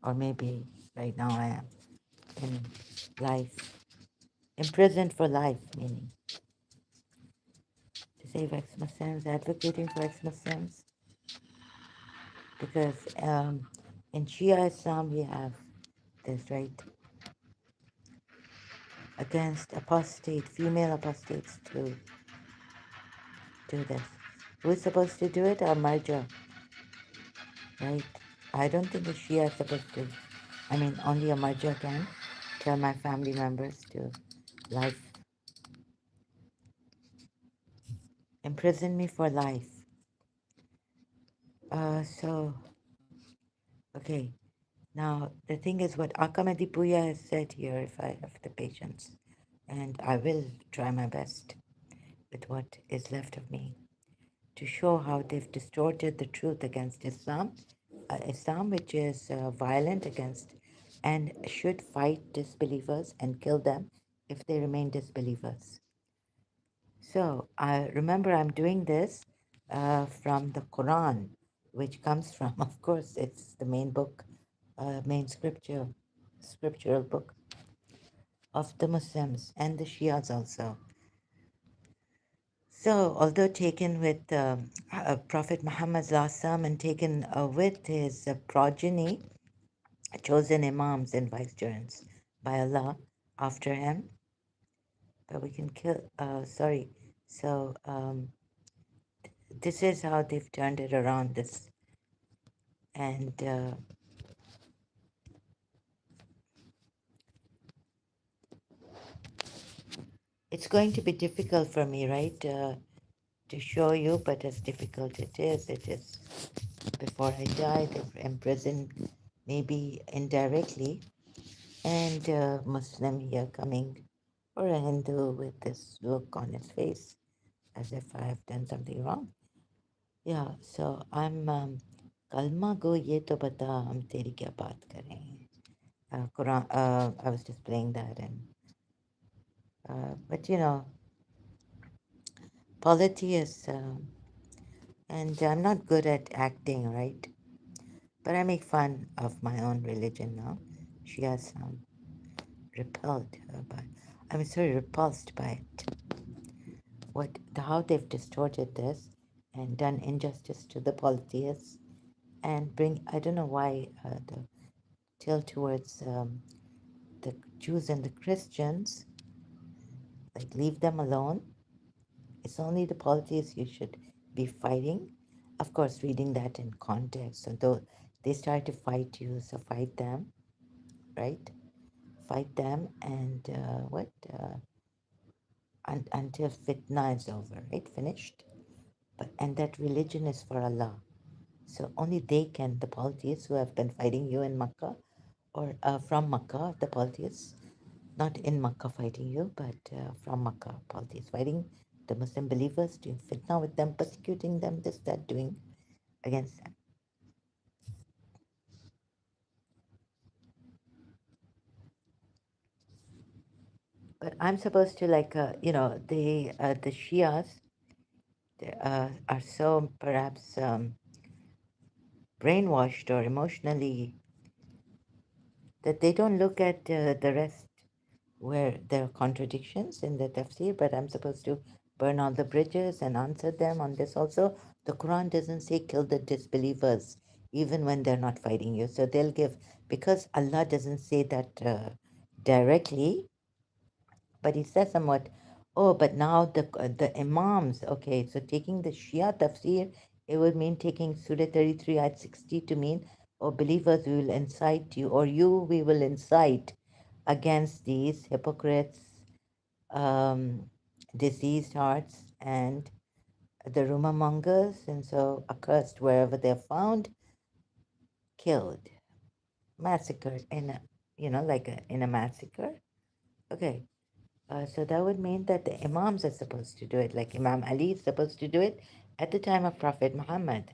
or maybe right now I am in life, imprisoned for life, meaning to save ex-Muslims, advocating for ex-Muslims, because in Shia Islam we have this right against apostate, female apostates to do this. Who's supposed to do it? Our marja, right? I don't think a Shia is supposed to. I mean, only a marja can tell my family members to life, imprison me for life. Okay. Now, the thing is what Akamadipuya has said here, if I have the patience, and I will try my best with what is left of me, to show how they've distorted the truth against Islam, Islam which is violent against and should fight disbelievers and kill them if they remain disbelievers. So I remember I'm doing this from the Quran, which comes from, of course, it's the main book, main scriptural book of the Muslims and the Shias also. So, although taken with Prophet Muhammad's last sermon, taken with his progeny, chosen Imams and vicegerents by Allah after him, but we can kill, sorry. So, this is how they've turned it around, this. And it's going to be difficult for me, right, to show you, but as difficult it is before I die, they've imprisoned maybe indirectly, and a Muslim here coming, or a Hindu with this look on his face as if I have done something wrong. Yeah, so I'm kalma go ye to bata hum teri kya baat kare. Quran, I was just playing that, and but you know, polity is, and I'm not good at acting, right? But I make fun of my own religion now. She has repelled by, I'm sorry, repulsed by it. How they've distorted this and done injustice to the polytheists and bring, I don't know why the tilt towards the Jews and the Christians, like leave them alone. It's only the polytheists you should be fighting. Of course, reading that in context. So though they start to fight you, so fight them, right? Fight them and until fitna is over, right? Finished. But and that religion is for Allah. So only they can, the polytheists who have been fighting you in Makkah, or from Makkah, the polytheists, not in Makkah fighting you, but from Makkah, polytheists fighting the Muslim believers, doing fitna with them, persecuting them, this, that, doing against them. But I'm supposed to the Shias are so perhaps brainwashed or emotionally that they don't look at the rest where there are contradictions in the tafsir, but I'm supposed to burn all the bridges and answer them on this also. The Quran doesn't say kill the disbelievers even when they're not fighting you. So they'll give, because Allah doesn't say that directly, but He says somewhat, oh, but now the Imams, okay, so taking the Shia tafsir, it would mean taking Surah 33, Ayat 60 to mean, oh, believers, we will incite you, or you, we will incite against these hypocrites, um, diseased hearts, and the rumor mongers, and so accursed wherever they're found, killed, massacred in a, in a massacre. Okay, so that would mean that the Imams are supposed to do it, like Imam Ali is supposed to do it at the time of Prophet Muhammad.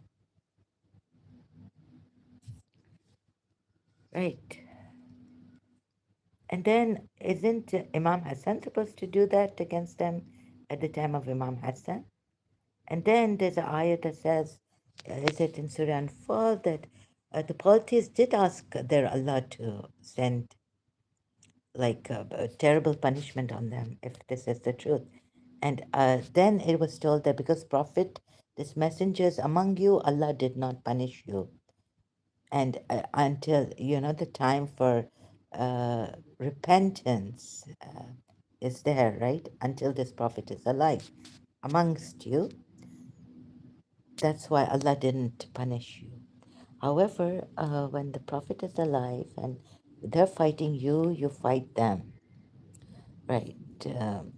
Right. And then isn't Imam Hassan supposed to do that against them at the time of Imam Hassan? And then there's an ayat that says, is it in Surah Anfal that the polytheists did ask their Allah to send like a terrible punishment on them if this is the truth. And then it was told that because Prophet, this messengers among you, Allah did not punish you. And until, the time for repentance is there, right? Until this Prophet is alive amongst you. That's why Allah didn't punish you. However, when the Prophet is alive and they're fighting you, you fight them, right? Um,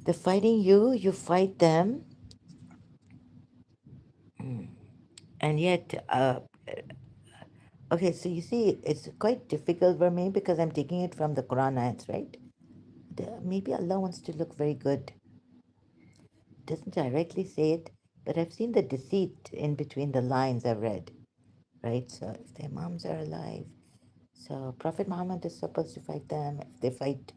they're fighting you, you fight them, and yet, okay, so you see, it's quite difficult for me because I'm taking it from the Quran ayats, right? Maybe Allah wants to look very good. Doesn't directly say it, but I've seen the deceit in between the lines I've read, right? So if the Imams are alive, so Prophet Muhammad is supposed to fight them if they fight.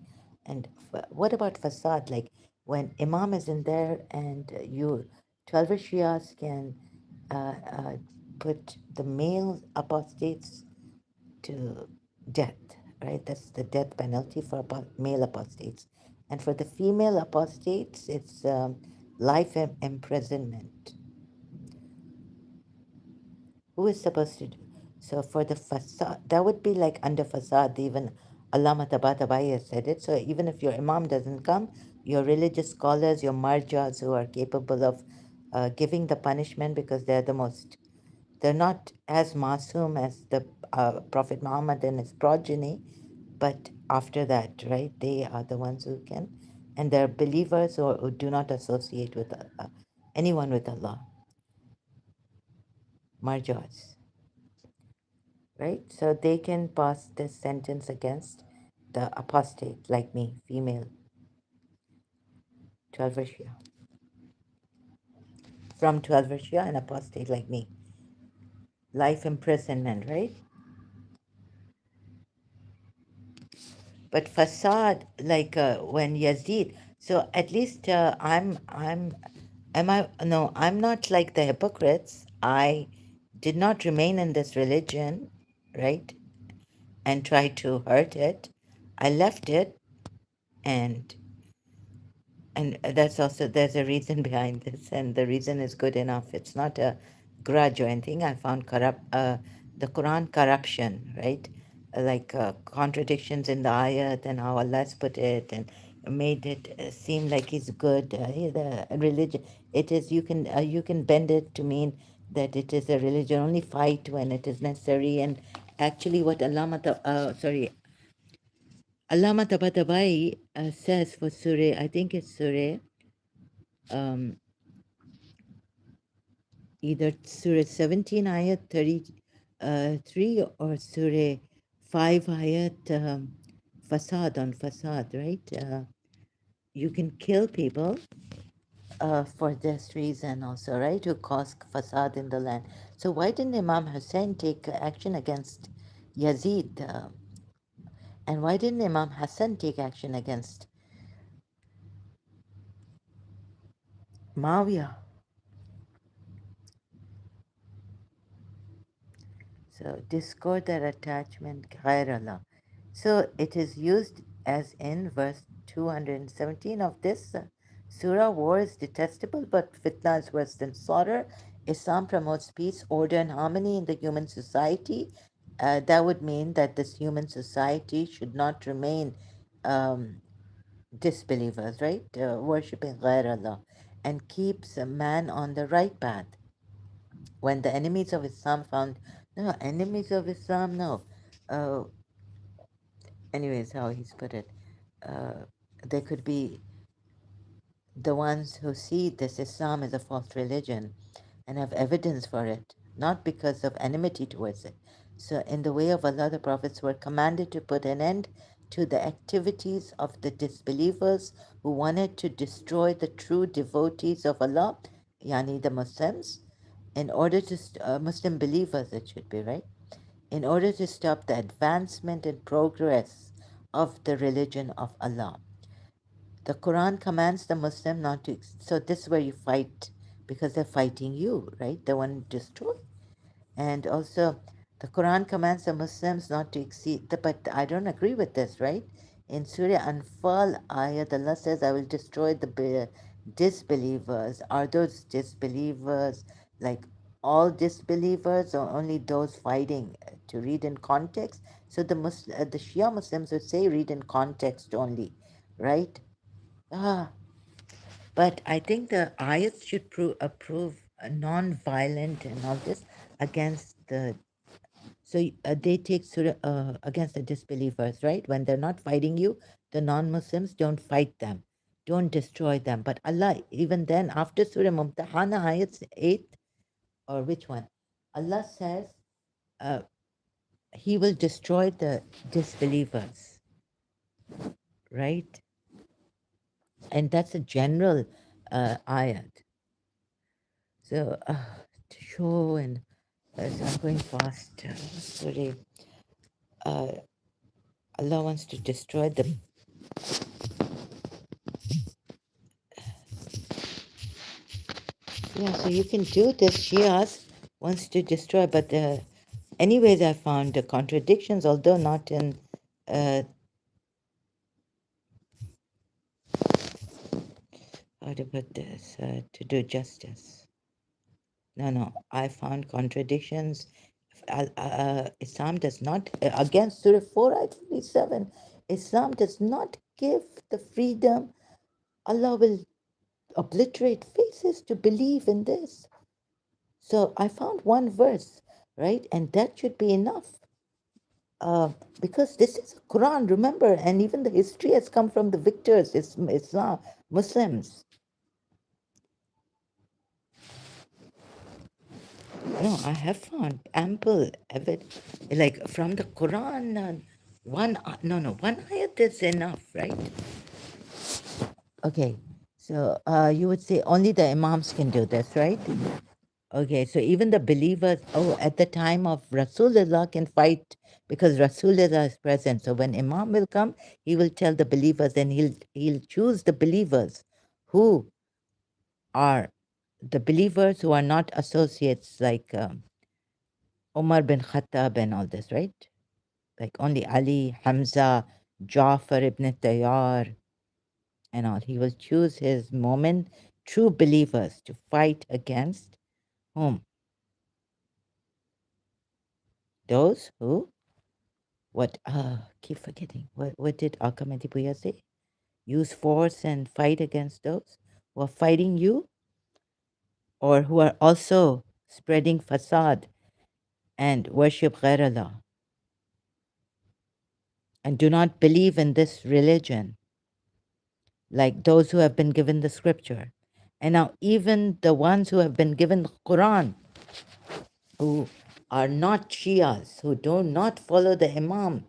And what about fasad? Like when Imam is in there and you, 12 Shias can put the male apostates to death, right? That's the death penalty for male apostates. And for the female apostates, it's life imprisonment. Who is supposed to do? So for the fasad, that would be like under fasad, even Allama Tabatabai has said it. So even if your imam doesn't come, your religious scholars, your marjas who are capable of giving the punishment because they're not as masoom as the Prophet Muhammad and his progeny, but after that, right, they are the ones who can, and they're believers who do not associate with anyone with Allah, marjas, right? So they can pass this sentence against the apostate like me, female, 12 Shia. From 12 Shia, an apostate like me. Life imprisonment, right? But facade, like when Yazid, so at least I'm not like the hypocrites. I did not remain in this religion, right? And try to hurt it. I left it, and that's also, there's a reason behind this, and the reason is good enough. It's not a grudge or anything. I found the Quran corruption, right? Like contradictions in the ayat and how Allah's put it, and made it seem like He's good. The religion, it is, you can bend it to mean that it is a religion. Only fight when it is necessary. And actually, what Allama Tabatabai says for Surah, I think it's Surah, um, either Surah 17 ayat 33 or Surah 5 ayat fasad, on fasad, right? You can kill people for this reason also, right? To cause fasad in the land. So why didn't Imam Hussein take action against Yazid? And why didn't Imam Hassan take action against Muawiyah? So discord that attachment ghair Allah. So it is used as in verse 217 of this surah. War is detestable, but fitna is worse than slaughter. Islam promotes peace, order, and harmony in the human society. That would mean that this human society should not remain um, disbelievers, right? Worshipping ghair Allah, and keeps a man on the right path. When the enemies of Islam found, no, enemies of Islam, no. Uh, anyways, how he's put it. Uh, there could be the ones who see this Islam as a false religion and have evidence for it, not because of enmity towards it. So, in the way of Allah, the prophets were commanded to put an end to the activities of the disbelievers who wanted to destroy the true devotees of Allah, yani the Muslims, in order to, Muslim believers, it should be, right? In order to stop the advancement and progress of the religion of Allah. The Quran commands the Muslim not to. So this is where you fight because they're fighting you, right? They want to destroy. And also, the Quran commands the Muslims not to exceed, but I don't agree with this, right? In Surah Anfal ayat, Allah says, I will destroy the disbelievers. Are those disbelievers like all disbelievers or only those fighting? To read in context? So the Shia Muslims would say read in context only, right? Ah, but I think the ayats should approve non-violent and all this against the so they take surah against the disbelievers, right? When they're not fighting you, the non-Muslims don't fight them, don't destroy them. But Allah, even then, after Surah Mumtahana, ayat 8, or which one? Allah says uh, He will destroy the disbelievers, right? And that's a general ayat. So to show and so I'm going fast. Sorry. Uh, Allah wants to destroy the. Yeah, so you can do this. Shias wants to destroy, but anyways, I found the contradictions, although not in. How to put this to do justice. No. I found contradictions. Islam does not against Surah 4 ayat 47. Islam does not give the freedom. Allah will obliterate faces to believe in this. So I found one verse, right? And that should be enough. Because this is Quran, remember, and even the history has come from the victors, Islam, Muslims. No, I have found ample evidence, like from the Quran. One ayat is enough, right? Okay, so you would say only the Imams can do this, right? Okay, so even the believers, at the time of Rasulullah can fight because Rasulullah is present. So when Imam will come, he will tell the believers and he'll choose the believers who are the believers who are not associates like Umar bin Khattab and all this, right? Like only Ali, Hamza, Jafar ibn Tayyar and all. He will choose his moment, true believers to fight against whom? Those who what keep forgetting. What did Alkamati Puya say? Use force and fight against those who are fighting you or who are also spreading fasad and worship Ghair Allah and do not believe in this religion like those who have been given the scripture. And now even the ones who have been given the Quran, who are not Shias, who do not follow the Imam,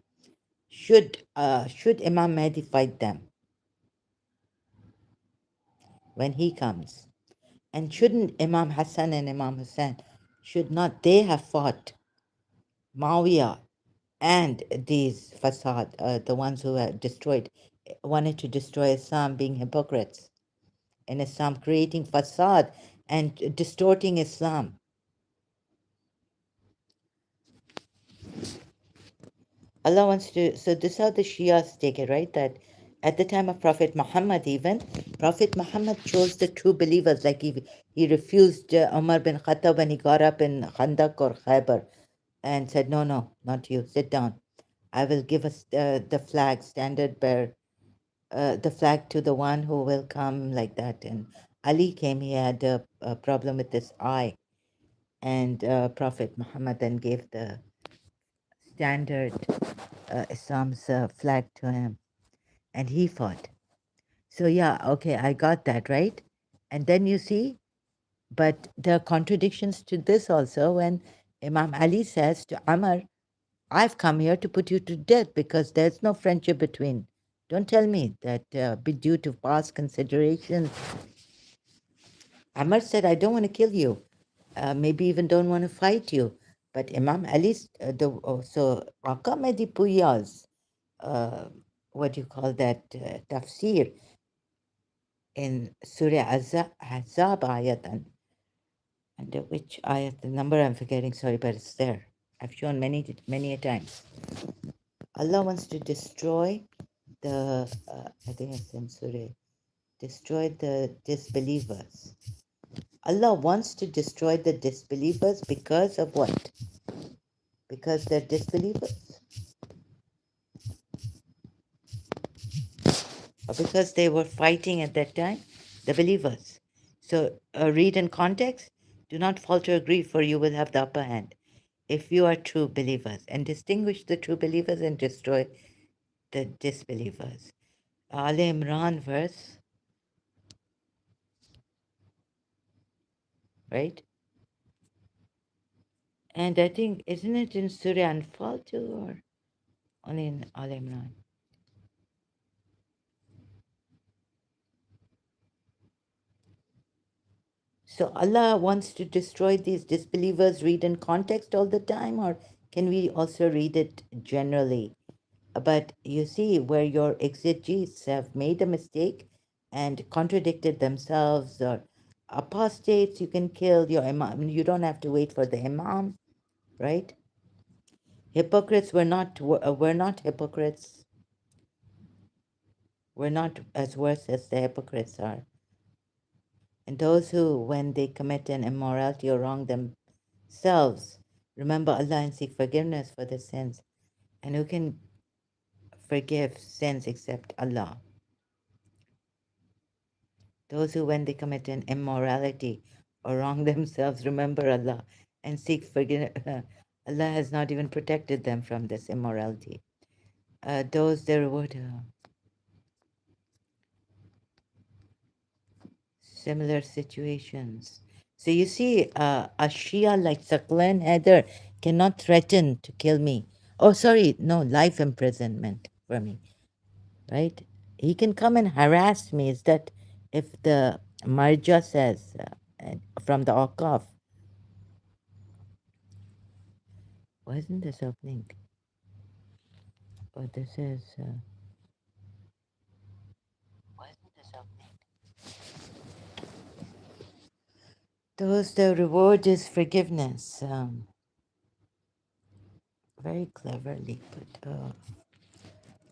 should Imam Mahdi fight them when he comes? And shouldn't Imam Hassan and Imam Hussein, should not they have fought Muawiyah and these fasad, the ones who had wanted to destroy Islam, being hypocrites in Islam, creating fasad and distorting Islam? Allah wants to, so this is how the Shias take it, right? That at the time of Prophet Muhammad, even, Prophet Muhammad chose the true believers. Like he refused Umar bin Khattab when he got up in Khandak or Khaybar and said, no, not you, sit down. I will give us the flag, standard bearer, the flag to the one who will come like that. And Ali came, he had a problem with his eye. And Prophet Muhammad then gave the standard Islam's flag to him, and he fought. So yeah, okay, I got that right. And then you see, but there are contradictions to this also when Imam Ali says to Amr, "I've come here to put you to death because there's no friendship between. Don't tell me that be due to past considerations." Amr said, "I don't want to kill you. Maybe even don't want to fight you." But Imam Ali's so Aka Mehdi Puya's uh, what do you call that tafsir in Surah Ahzab ayat Under which ayat, the number I'm forgetting, sorry, but it's there. I've shown many a times. Allah wants to destroy the, I think it's in Surah, destroy the disbelievers. Allah wants to destroy the disbelievers because of what? Because they're disbelievers? Or because they were fighting at that time? The believers. So read in context. Do not falter or grieve, for you will have the upper hand if you are true believers, and distinguish the true believers and destroy the disbelievers. Al Imran verse, right? And I think, isn't it in Surah Anfal too, or only in Al Imran? So Allah wants to destroy these disbelievers, read in context all the time, or can we also read it generally? But you see, where your exegetes have made a mistake and contradicted themselves, or apostates, you can kill your imam. You don't have to wait for the imam, right? Hypocrites were not hypocrites. We're not as worse as the hypocrites are. And those who, when they commit an immorality or wrong themselves, remember Allah and seek forgiveness for their sins. And who can forgive sins except Allah? Those who, when they commit an immorality or wrong themselves, remember Allah and seek forgiveness. Allah has not even protected them from this immorality. Those they reward similar situations. So you see, a Shia like Saklan Haider cannot threaten to kill me. Oh, sorry, no, life imprisonment for me, right? He can come and harass me. Is that if the Marja says from the Awqaf, why isn't this opening? Oh, this is. Why isn't this opening? Those the reward is forgiveness. Very cleverly put.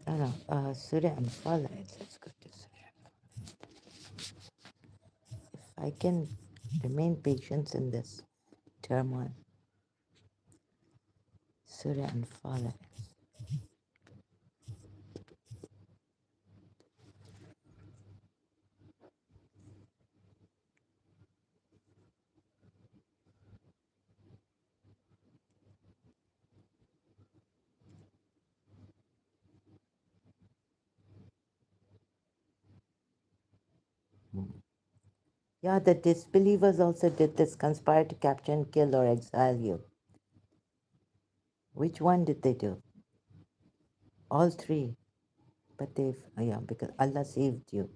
No, Surah Anfal. Let's go to Surah. If I can remain patient in this turmoil. Surah Anfal. Yeah, the disbelievers also did this, conspire to capture and kill or exile you. Which one did they do? All three. But yeah, because Allah saved you.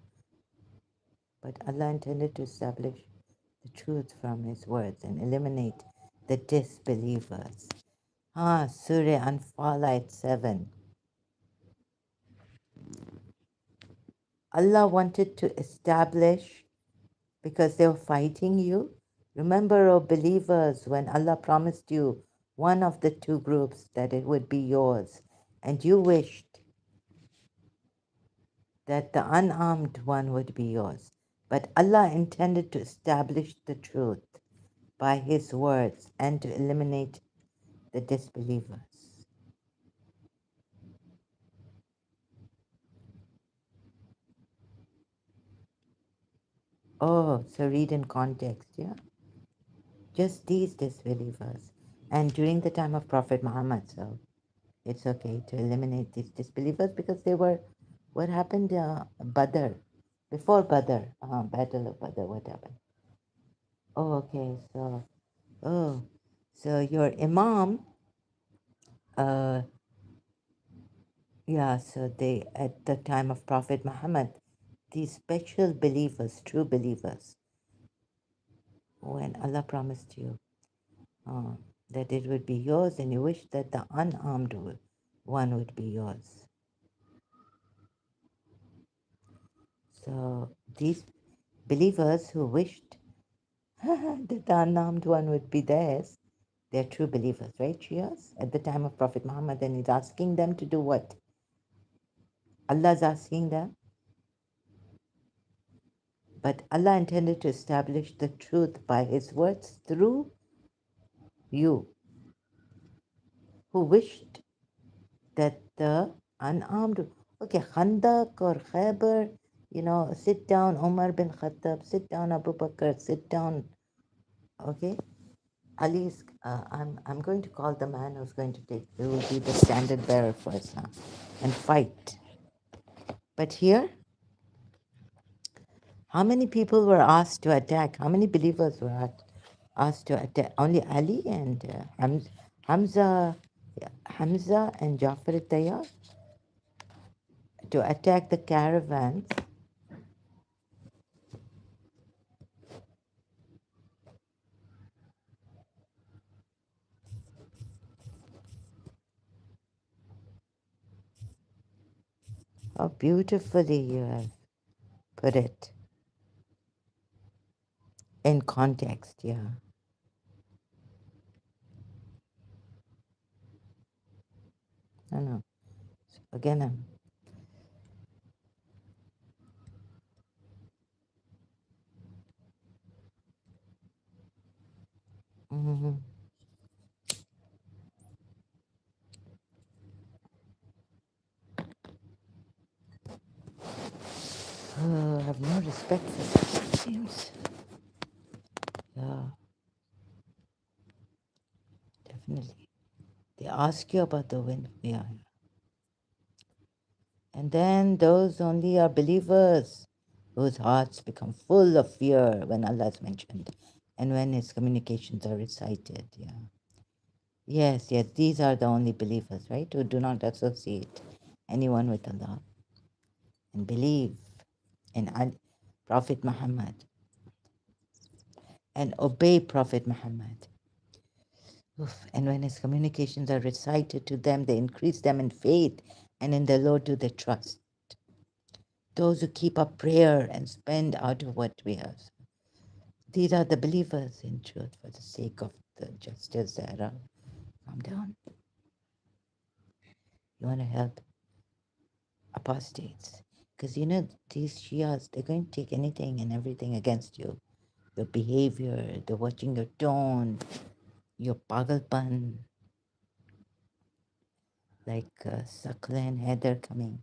But Allah intended to establish the truth from His words and eliminate the disbelievers. Surah Anfal ayat 7. Allah wanted to establish, because they were fighting you. Remember, O believers, when Allah promised you one of the two groups that it would be yours, and you wished that the unarmed one would be yours. But Allah intended to establish the truth by His words and to eliminate the disbelievers. Oh, so read in context, yeah? Just these disbelievers. And during the time of Prophet Muhammad, so it's okay to eliminate these disbelievers because they were, what happened? Badr. Before Badr, Battle of Badr, what happened? Oh, okay, oh, so your Imam, uh, yeah, so they, at the time of Prophet Muhammad, these special believers, true believers, when Allah promised you uh, that it would be yours and you wish that the unarmed one would be yours. So these believers who wished that the unarmed one would be theirs. They're true believers, right, Shias? At the time of Prophet Muhammad, and he's asking them to do what? Allah's asking them. But Allah intended to establish the truth by His words through you, who wished that the unarmed, okay, Khandak or Khaybar, sit down, Umar bin Khattab, sit down, Abu Bakr, sit down, okay? Ali's, I'm going to call the man who's going to who will be the standard bearer for Islam and fight. But here, how many people were asked to attack? How many believers were asked to attack? Only Ali and Hamza, Hamza and Jafar Tayyar to attack the caravans. How beautifully you have put it in context, yeah. I know. Again, mm, I have no respect for that, it seems. Yeah, definitely. They ask you about the wind. Yeah. And then those only are believers whose hearts become full of fear when Allah is mentioned and when His communications are recited. Yeah. Yes, yes, these are the only believers, right? Who do not associate anyone with Allah and believe in Prophet Muhammad and obey Prophet Muhammad. Oof. And when His communications are recited to them, they increase them in faith, and in the Lord do they trust. Those who keep up prayer and spend out of what we have. These are the believers in truth for the sake of the justice, Zahra. Calm down. You want to help apostates. Because these Shias, they're going to take anything and everything against you. Your behavior, they're watching your tone, your pagalpan, like Sakla and Heather coming.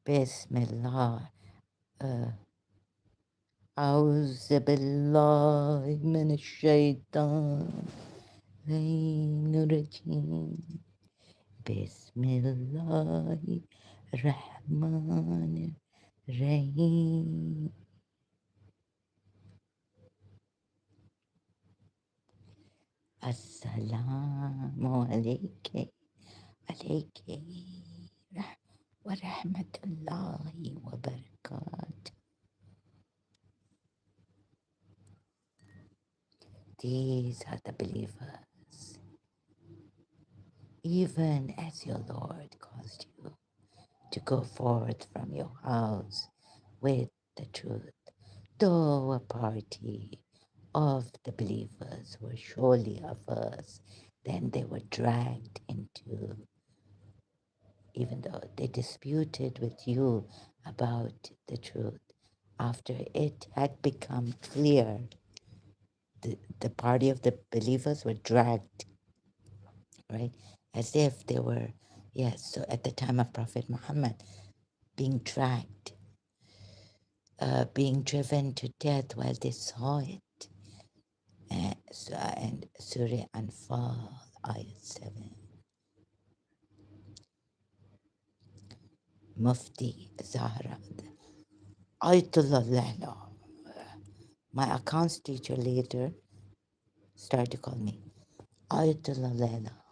Bismillah. أعوذ بالله من الشيطان الرجيم بسم الله الرحمن الرحيم السلام عليك ورحمة الله وبركاته. These are the believers. Even as your Lord caused you to go forth from your house with the truth, though a party of the believers were surely averse, then they were dragged into, even though they disputed with you about the truth, after it had become clear, the party of the believers were dragged, right? As if they were, yes, so at the time of Prophet Muhammad, being dragged, being driven to death while they saw it. And Surah Anfal, Ayat 7. Mufti Zahra, Ayatollah Lala. My accounts teacher later started to call me Ayatollah Lala,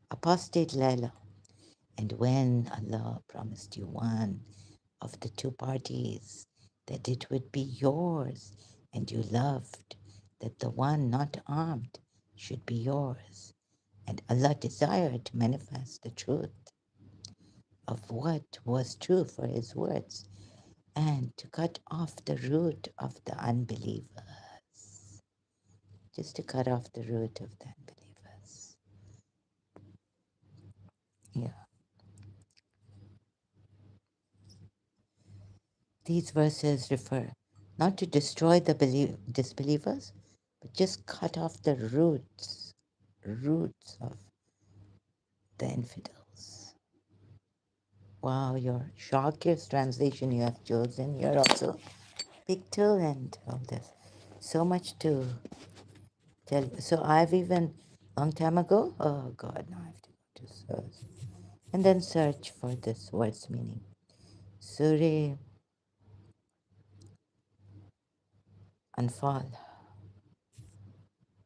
apostate Lala. And when Allah promised you one of the two parties, that it would be yours, and you loved that the one not armed should be yours, and Allah desired to manifest the truth, of what was true for his words and to cut off the root of the unbelievers. Just to cut off the root of the unbelievers. Yeah. These verses refer not to destroy the disbelievers, but just cut off the roots of the infidels. Wow, your Shakir's translation you have chosen here also. Pictorial and all this. So much to tell you. So I've even, long time ago, oh God, now I have to go to search. And then search for this word's meaning. Surah Anfal.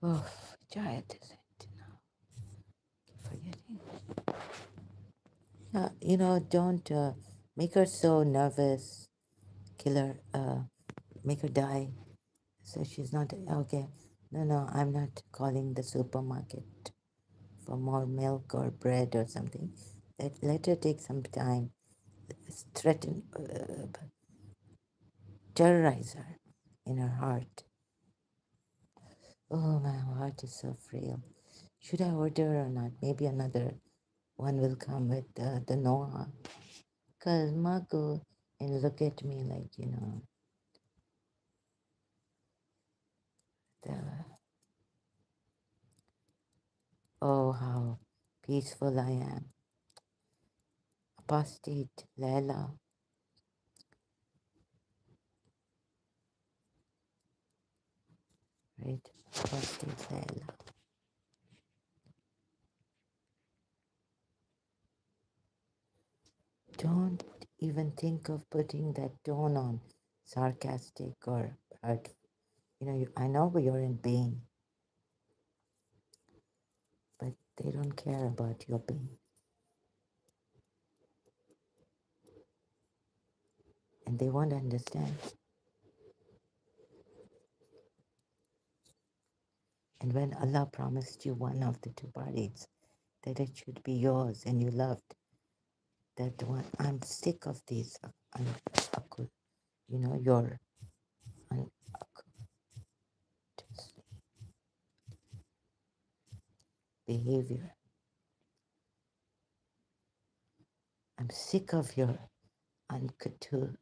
Oh, which ayat is it now? Keep forgetting. Yeah, don't make her so nervous, kill her, make her die. So she's not, okay. No, I'm not calling the supermarket for more milk or bread or something. Let her take some time, threaten, terrorize her in her heart. Oh, my heart is so frail. Should I order or not? Maybe another one will come with the Noah. Because Marco and look at me like, the, oh, how peaceful I am. Apostate Layla, right? Apostate Layla. Don't even think of putting that tone on, sarcastic or hurt. I know you're in pain, but they don't care about your pain. And they won't understand. And when Allah promised you one of the two parties, that it should be yours and you loved that one, I'm sick of these, your behavior. I'm sick of your uncouture.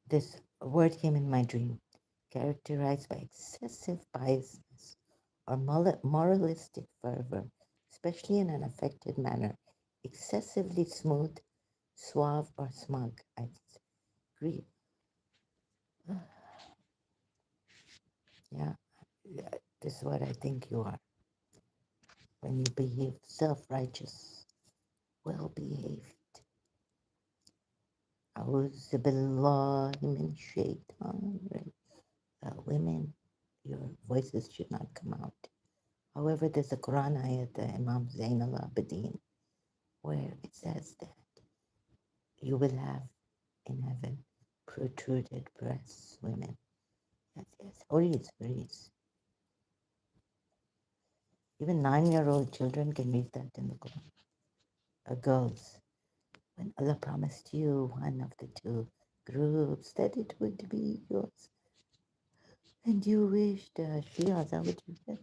This word came in my dream, characterized by excessive biasness or moralistic fervor, especially in an affected manner, excessively smooth, suave, or smug. I agree. Yeah, this is what I think you are. When you behave self-righteous, well-behaved. أعوذ بالله من الشيطان. Women, your voices should not come out. However, there's a Quran ayat, the Imam Zain al-Abidin, where it says that you will have in heaven protruded breasts, women. Yes. Hurries. Even 9-year-old children can read that in the Quran. Girls, when Allah promised you one of the two groups that it would be yours, and you wished, Shia, is that what you said?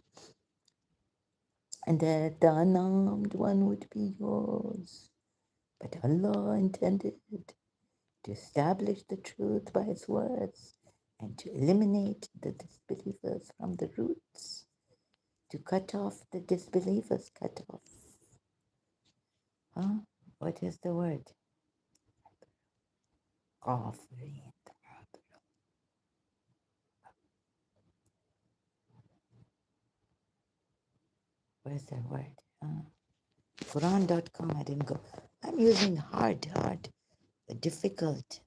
And that the unarmed one would be yours. But Allah intended to establish the truth by His words and to eliminate the disbelievers from the roots, to cut off the disbelievers, cut off. Huh? What is the word? Offering. Where's that word? Quran.com, I didn't go. I'm using hard, difficult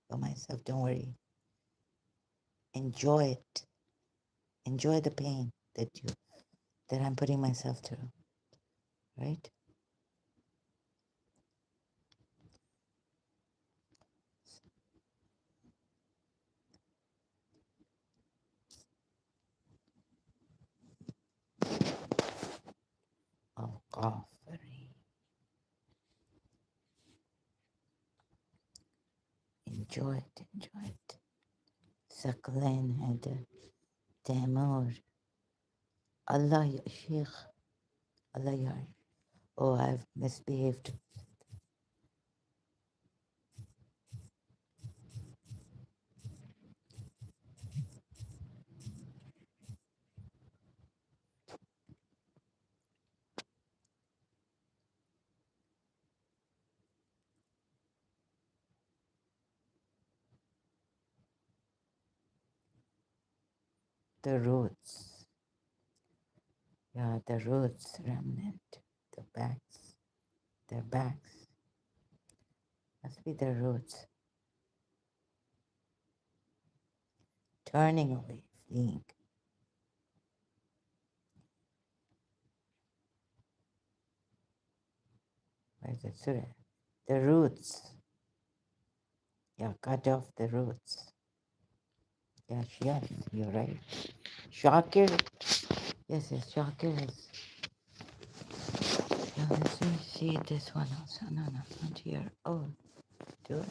for myself. Don't worry. Enjoy it. Enjoy the pain that I'm putting myself through. Right? Of offering. Enjoy it, enjoy it. Saklan had Tamur. Allah, Sheikh. Allah, Yar. Oh, I've misbehaved. The roots. Yeah, the roots remnant. The backs. Their backs. Must be the roots. Turning away, fleeing. Where's it? Surah. The roots. Yeah, cut off the roots. Yes, yes, you're right. Shakir. Yes, yes, Shakir is. Yeah, let me see this one also. No, no, not here. Oh, do it.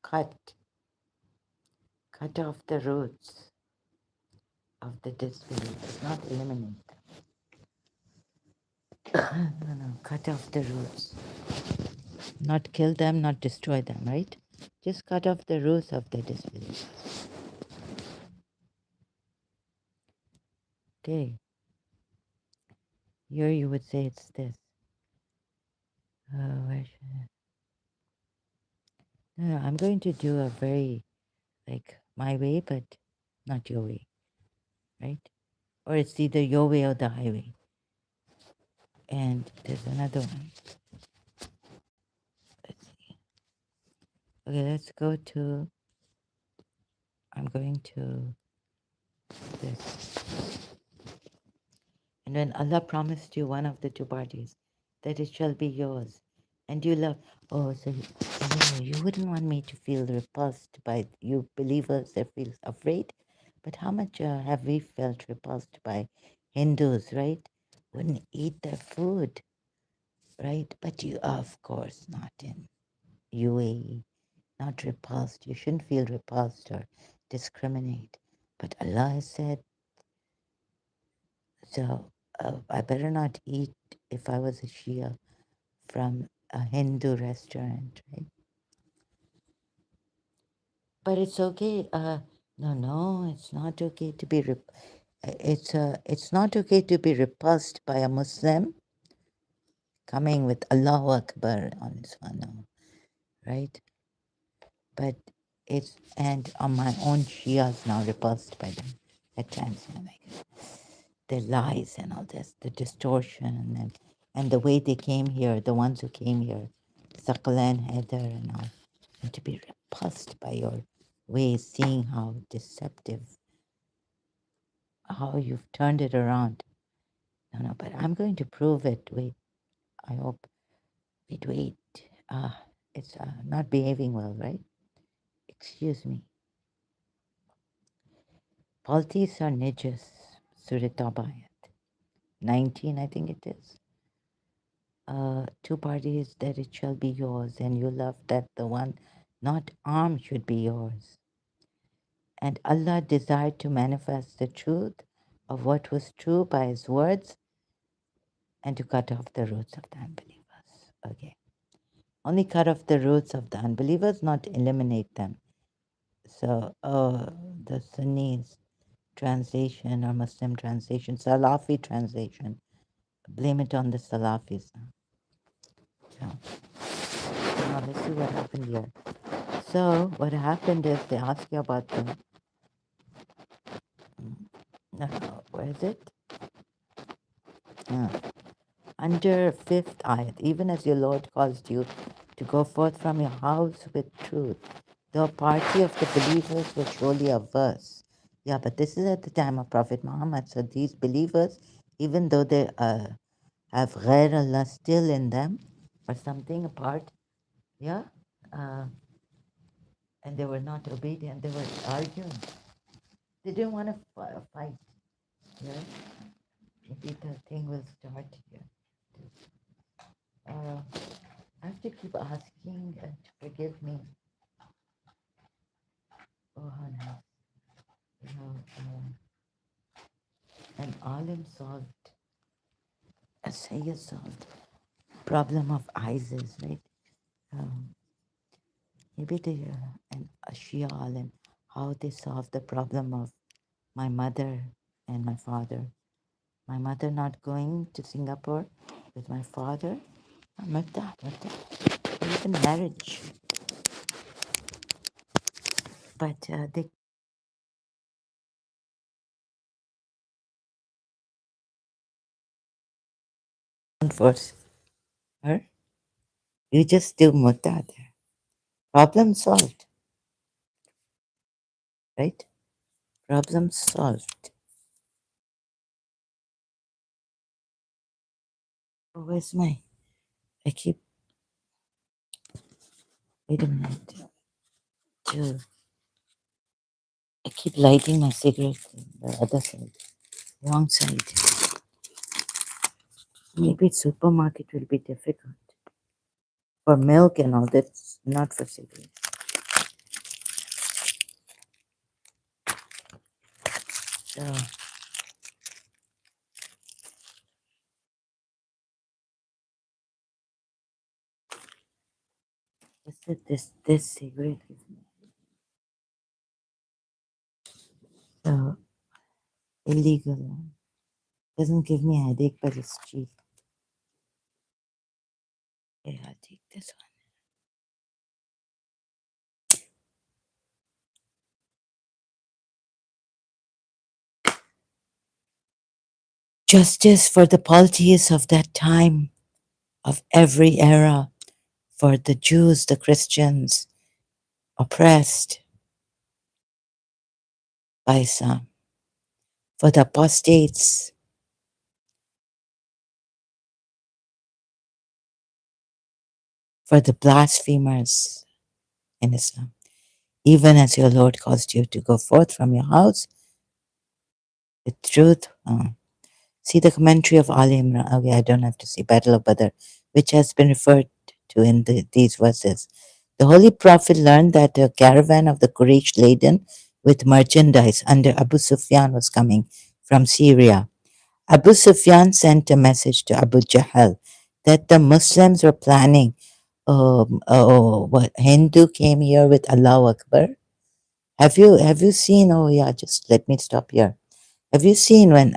Cut. Cut off the roots of the disbelief. Not eliminate them. No, no, cut off the roots. Not kill them, not destroy them, right? Just cut off the roots of the disbelief. Okay. Here you would say it's this. Where should I? No, no, I'm going to do a very, like, my way, but not your way, right? Or it's either your way or the highway. And there's another one. Let's see. Okay, let's go to, I'm going to this. And when Allah promised you one of the two parties, that it shall be yours, and you love, you wouldn't want me to feel repulsed by you believers that feel afraid, but how much have we felt repulsed by Hindus, right? Wouldn't eat their food, right? But you, of course, not in UAE, not repulsed. You shouldn't feel repulsed or discriminate. But Allah has said, so I better not eat if I was a Shia from a Hindu restaurant, right? But it's okay. No, it's not okay to be. It's not okay to be repulsed by a Muslim coming with Allahu Akbar on his one, no, right? But it's and on my own Shias now repulsed by them at times, like the lies and all this, the distortion and the way they came here, the ones who came here, Saqlan, Heather, and all, and to be repulsed by your ways, seeing how deceptive, how you've turned it around. No, but I'm going to prove it. Wait, I hope. Wait. It's not behaving well, right? Excuse me. Paltis are nijas, Surah Tabayat. 19, I think it is. Two parties that it shall be yours, and you love that the one not armed should be yours. And Allah desired to manifest the truth of what was true by His words and to cut off the roots of the unbelievers. Okay. Only cut off the roots of the unbelievers, not eliminate them. So, the Sunnis translation or Muslim translation, Salafi translation, blame it on the Salafis. So, now let's see what happened here. So what happened is they ask you about the, no, where is it? under fifth ayat, even as your Lord calls you to go forth from your house with truth, the party of the believers will surely averse. Yeah, but this is at the time of Prophet Muhammad. So these believers, even though they have ghair Allah still in them or something apart, yeah, uh, and they were not obedient, they were arguing. They didn't want to fight. Yeah, maybe the thing will start here. Uh, I have to keep asking to forgive me. Oh, honey, you know, an alim solved, a sayyid solved problem of ISIS, right? Um, maybe they and a Shia alim, how they solved the problem of my mother and my father. My mother not going to Singapore with my father. Murtad, even marriage. But they can't force her. You just do murtad. Problem solved, right? Problem solved. Oh, where's my? I keep. Wait a minute. Dude, I keep lighting my cigarette on the other side, wrong side. Maybe supermarket will be difficult for milk and all. That's not for cigarettes. So what's it? This cigarette gives me so illegal one. Doesn't give me a headache, but it's cheap. Yeah, I'll take this one. Justice for the polities of that time, of every era, for the Jews, the Christians, oppressed by some, for the apostates, for the blasphemers in Islam. Even as your Lord caused you to go forth from your house with truth. See the commentary of Ali Imran. Okay, I don't have to see Battle of Badr, which has been referred to in these verses. The Holy Prophet learned that a caravan of the Quraysh laden with merchandise under Abu Sufyan was coming from Syria. Abu Sufyan sent a message to Abu Jahl that the Muslims were planning. What Hindu came here with Allahu Akbar. Have you seen? Oh yeah, just let me stop here. Have you seen when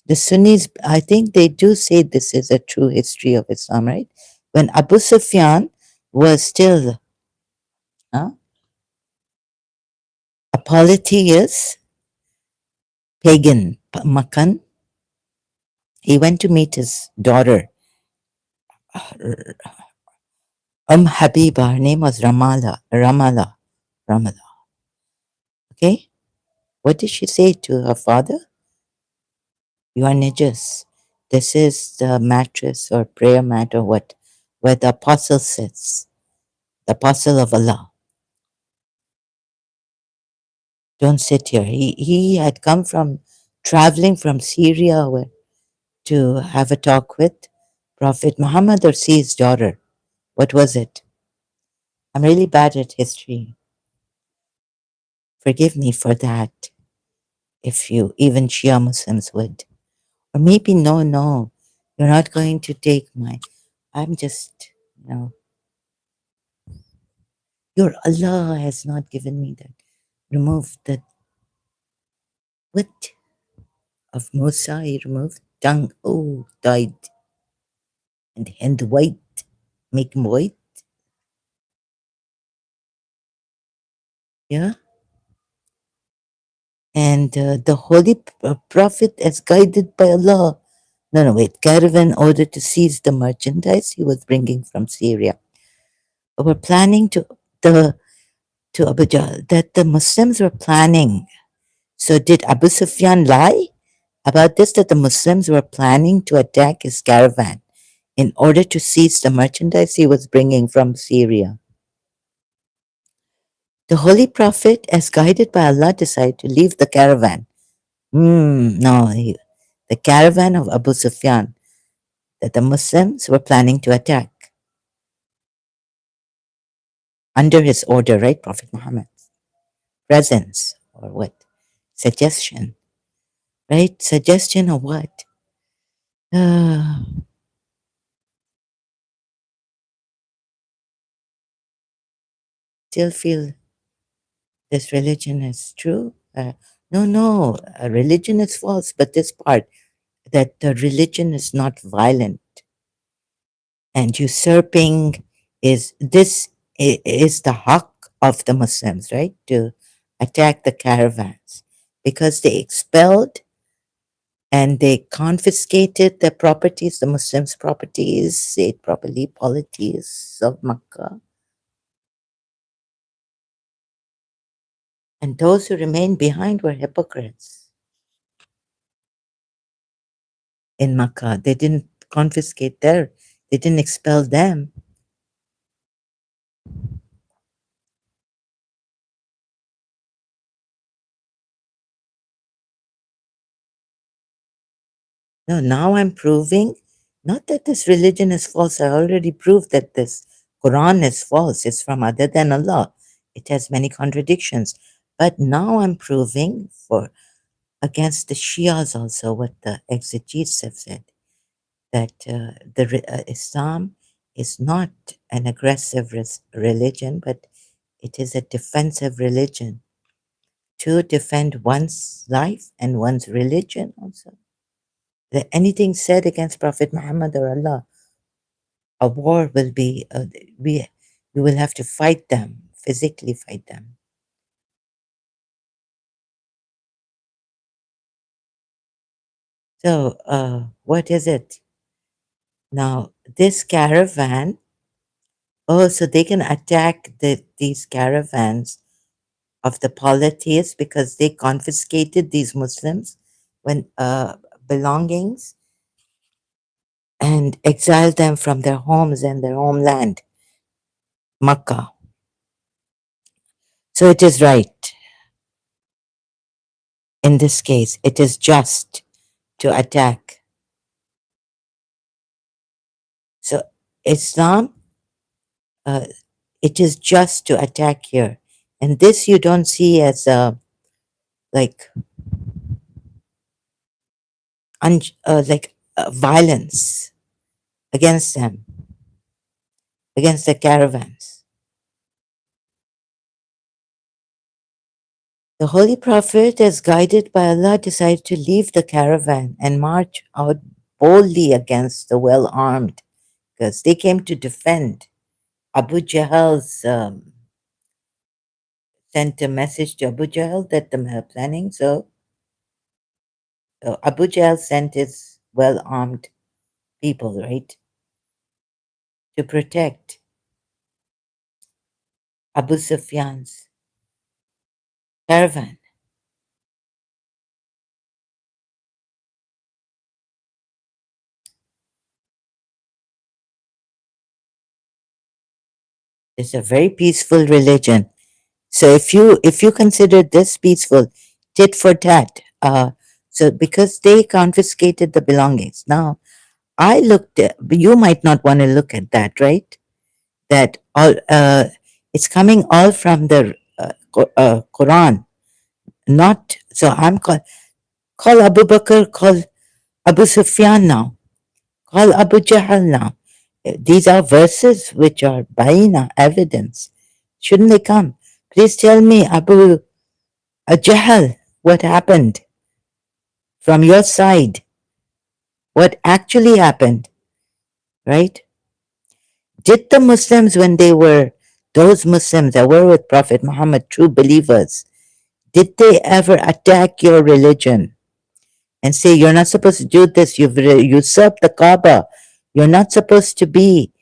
the Sunnis? I think they do say this is a true history of Islam, right? When Abu Sufyan was still uh, a polytheist pagan, Makan, he went to meet his daughter, Habiba. Her name was Ramala. Okay, what did she say to her father? You are Nijas. This is the mattress or prayer mat or what, where the apostle sits, the apostle of Allah. Don't sit here. He had come from traveling from Syria to have a talk with Prophet Muhammad or see his daughter. What was it? I'm really bad at history. Forgive me for that, if you, even Shia Muslims would. Or maybe, no, you're not going to take my, I'm just, your Allah has not given me that. Remove the what of Musa, he removed tongue. Oh, died. And hand white, make him white. Yeah. And the Holy Prophet, as guided by Allah, No, no, wait. Caravan ordered to seize the merchandise he was bringing from Syria. Were planning the to Abu Jahl, that the Muslims were planning. So did Abu Sufyan lie about this, that the Muslims were planning to attack his caravan in order to seize the merchandise he was bringing from Syria? The Holy Prophet, as guided by Allah, decided to leave the caravan. No, the caravan of Abu Sufyan that the Muslims were planning to attack under his order, right? Prophet Muhammad. Presence or what? Suggestion, right? Suggestion or what? Uh, Still feel this religion is true? No, no, religion is false, but this part that the religion is not violent and usurping is the haqq of the Muslims, right? To attack the caravans because they expelled and they confiscated the properties, the Muslims' properties, say it properly, polities of Makkah. And those who remained behind were hypocrites in Makkah. They didn't confiscate they didn't expel them. No, now I'm proving not that this religion is false. I already proved that this Quran is false. It's from other than Allah. It has many contradictions. But now I'm proving for against the Shias also what the exegetes have said, that Islam is not an aggressive religion, but it is a defensive religion to defend one's life and one's religion also. That anything said against Prophet Muhammad or Allah, a war will be, we will have to fight them, physically fight them. So, what is it? Now, this caravan, oh, so they can attack these caravans of the polytheists because they confiscated these Muslims when belongings and exiled them from their homes and their homeland, Makkah. So it is right. In this case, it is just to attack. So Islam, uh, it is just to attack here. And this you don't see as like violence against them, against the caravans. The Holy Prophet, as guided by Allah, decided to leave the caravan and march out boldly against the well armed, because they came to defend. Abu Jahal's sent a message to Abu Jahl that they are planning. So Abu Jahl sent his well armed people, right, to protect Abu Sufyan's caravan. It's a very peaceful religion. So if you consider this peaceful, tit for tat, so because they confiscated the belongings. Now I looked at, you might not want to look at that, right? That all it's coming all from the Quran, not so. Call Abu Bakr, call Abu Sufyan now, call Abu Jahl now. These are verses which are bayina, evidence. Shouldn't they come? Please tell me, Abu Jahl, what happened from your side? What actually happened, right? Did the Muslims, when they were those Muslims that were with Prophet Muhammad, true believers, did they ever attack your religion? and say, you're not supposed to do this, you've usurped the Kaaba, you're not supposed to be,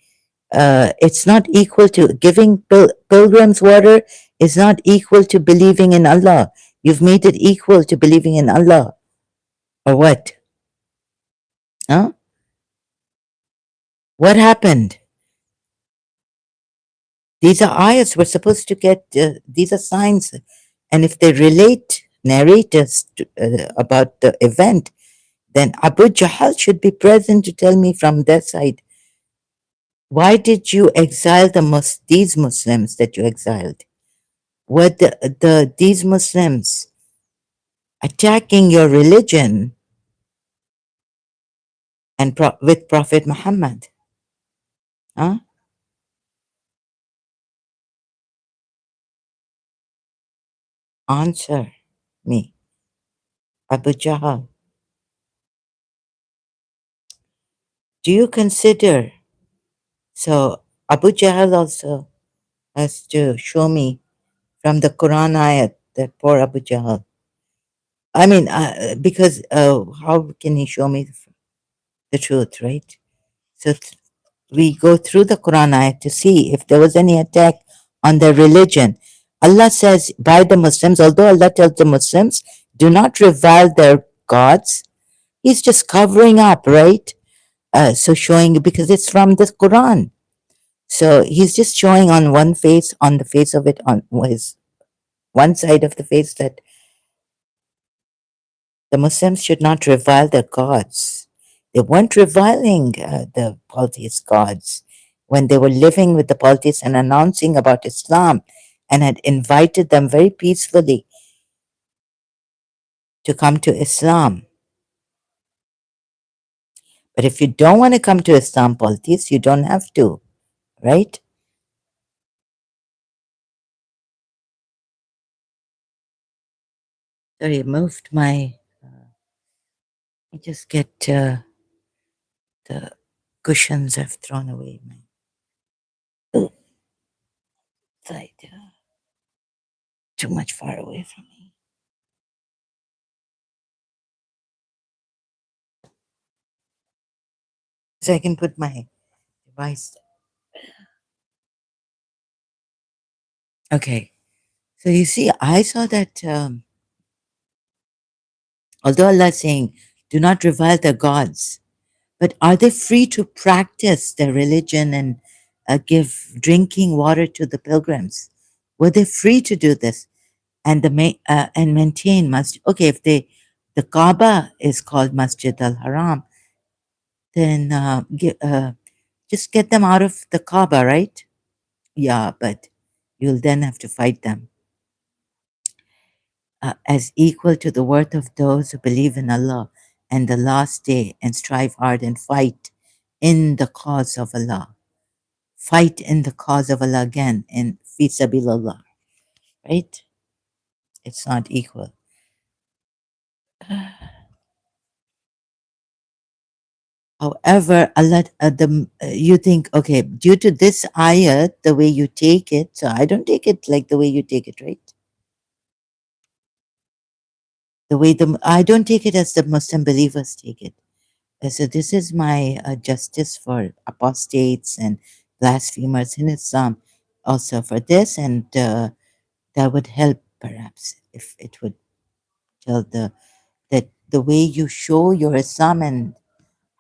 it's not equal to giving pilgrims water, is not equal to believing in Allah. You've made it equal to believing in Allah. Or what? Huh? What happened? These are ayats. We're supposed to get, these are signs. And if they narrate us about the event, then Abu Jahl should be present to tell me from their side, why did you exile these Muslims that you exiled? Were these Muslims attacking your religion and with Prophet Muhammad? Huh? Answer me, Abu Jahl. Do you consider? So Abu Jahl also has to show me from the Quran ayat, that poor Abu Jahl. I mean, because how can he show me the truth, right? So we go through the Quran ayat to see if there was any attack on their religion. Allah says by the Muslims, although Allah tells the Muslims, do not revile their gods, He's just covering up, right? So showing, because it's from the Quran. So he's just showing on one face, on the face of it, on his one side of the face, that the Muslims should not revile their gods. They weren't reviling the polytheist gods when they were living with the polytheists and announcing about Islam, and had invited them very peacefully to come to Islam. But if you don't want to come to Islam, polytheists, you don't have to, right? Sorry, I moved my. I just get the cushions I've thrown away. My side, too much far away from me. So I can put my device. Okay. So you see, I saw that although Allah is saying, do not revile their gods, but are they free to practice their religion and give drinking water to the pilgrims? Were they free to do this and and maintain masjid? Okay, if the Kaaba is called Masjid al Haram, then just get them out of the Kaaba, right? Yeah, but you'll then have to fight them as equal to the worth of those who believe in Allah and the last day and strive hard and fight in the cause of Allah. Fight in the cause of Allah again in fi sabilillah, right? It's not equal. However, Allah, you think, okay, due to this ayat, the way you take it, so I don't take it like the way you take it, right? I don't take it as the Muslim believers take it. So this is my justice for apostates and blasphemers in Islam, also for this, and that would help perhaps if it would tell that the way you show your Islam and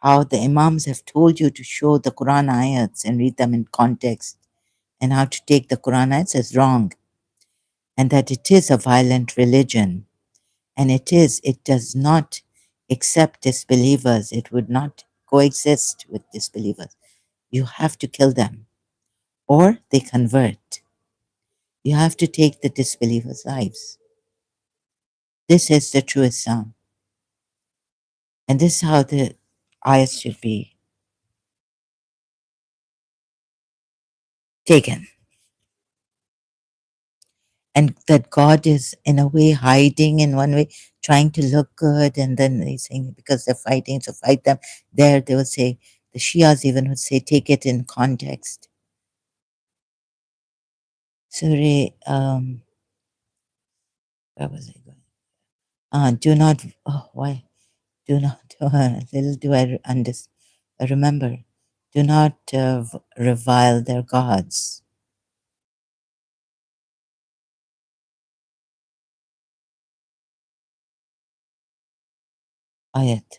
how the Imams have told you to show the Quran ayats and read them in context, and how to take the Quran ayats as wrong, and that it is a violent religion, and it does not accept disbelievers. It would not coexist with disbelievers. You have to kill them or they convert. You have to take the disbelievers' lives. This is the true Islam. And this is how the ayahs should be taken. And that God is in a way hiding in one way, trying to look good, and then he's saying because they're fighting, so fight them. There they will say, the Shias even would say, take it in context. Surah, where was I going? Do not, oh, why? Do not, little do remember, do not revile their gods. Ayat.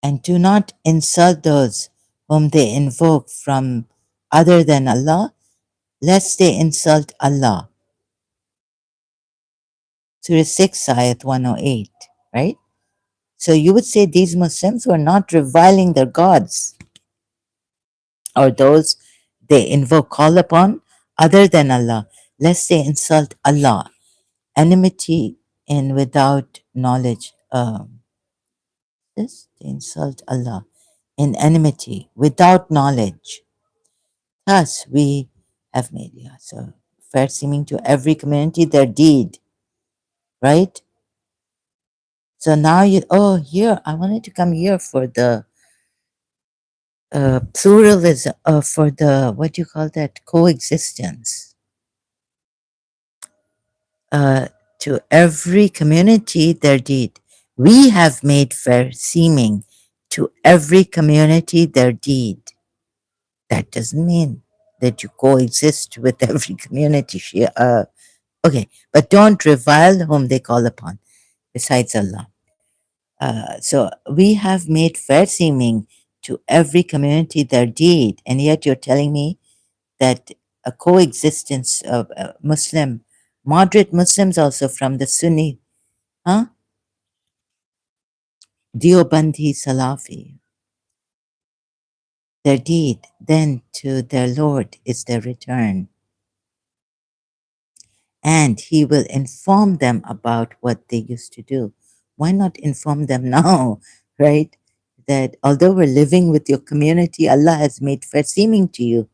And do not insult those whom they invoke from other than Allah, lest they insult Allah. Surah 6, Ayat 108, right? So you would say these Muslims were not reviling their gods or those they invoke, call upon other than Allah, lest they insult Allah. Enmity and without knowledge. This they insult Allah in enmity without knowledge. Thus we have made, yeah, so fair seeming to every community their deed, right? So now you, oh, here, I wanted to come here for the pluralism, for the, what do you call that, coexistence. Uh, to every community their deed. We have made fair seeming to every community their deed. That doesn't mean that you coexist with every community. Okay, but don't revile whom they call upon besides Allah. So we have made fair seeming to every community their deed, and yet you're telling me that a coexistence of moderate Muslims also from the Sunni, huh? Deobandi Salafi, their deed, then to their Lord is their return. And he will inform them about what they used to do. Why not inform them now, right? That although we're living with your community, Allah has made fair seeming to you.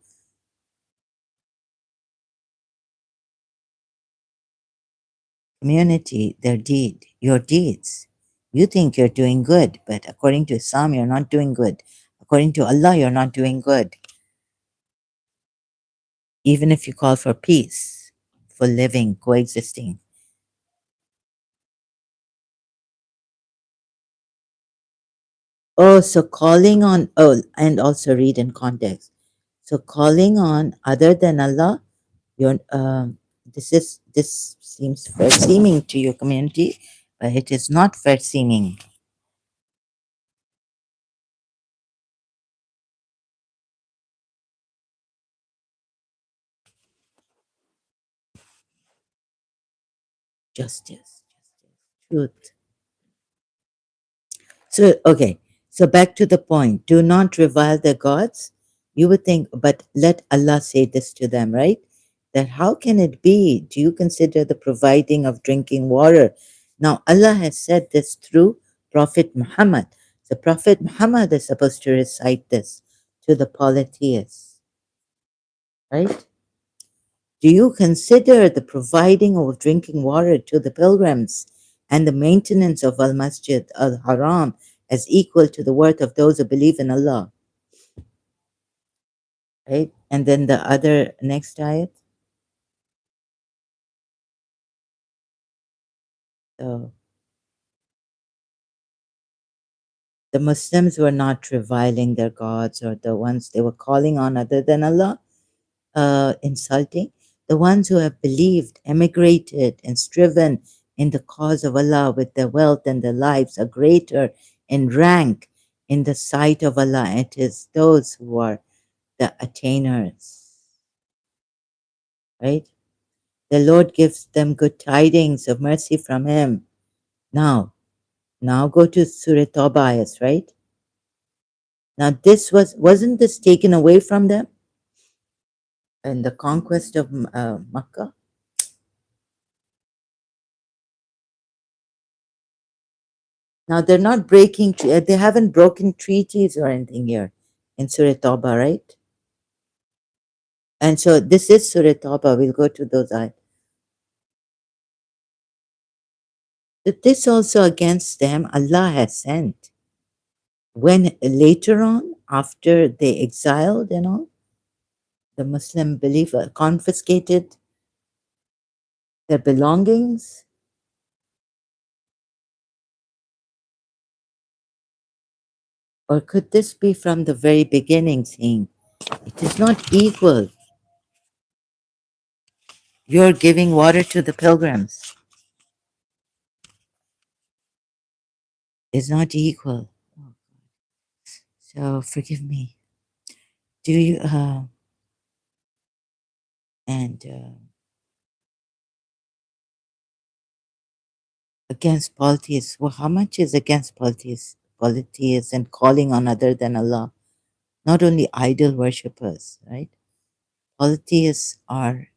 Community, their deed, your deeds. You think you're doing good, but according to Islam, you're not doing good. According to Allah, you're not doing good. Even if you call for peace, for living, coexisting. Oh, so calling on, oh, and also read in context. So calling on other than Allah, you're, this seems fair seeming to your community, but it is not fair seeming. Justice, truth. So, okay, so back to the point. Do not revile their gods. You would think, but let Allah say this to them, right? That how can it be? Do you consider the providing of drinking water? Now, Allah has said this through Prophet Muhammad. The Prophet Muhammad is supposed to recite this to the polytheists, right? Do you consider the providing of drinking water to the pilgrims and the maintenance of Al Masjid Al Haram as equal to the worth of those who believe in Allah? Right? And then the other next ayat. So the Muslims were not reviling their gods or the ones they were calling on other than Allah, insulting. The ones who have believed, emigrated, and striven in the cause of Allah with their wealth and their lives are greater in rank in the sight of Allah. It is those who are the attainers, right? The Lord gives them good tidings of mercy from Him. Now go to Surah Tawbah, right? Now wasn't this taken away from them in the conquest of Makkah? Now they're not they haven't broken treaties or anything here in Surah Tawbah, right? And so this is Surah Tawbah. We'll go to those ayat. But this also against them Allah has sent. When later on, after they exiled and all, the Muslim believer confiscated their belongings? Or could this be from the very beginning saying, it is not equal? You're giving water to the pilgrims. It's not equal. So forgive me. Do you, and against polytheists, well, how much is against polytheists and calling on other than Allah? Not only idol worshippers, right? Polytheists are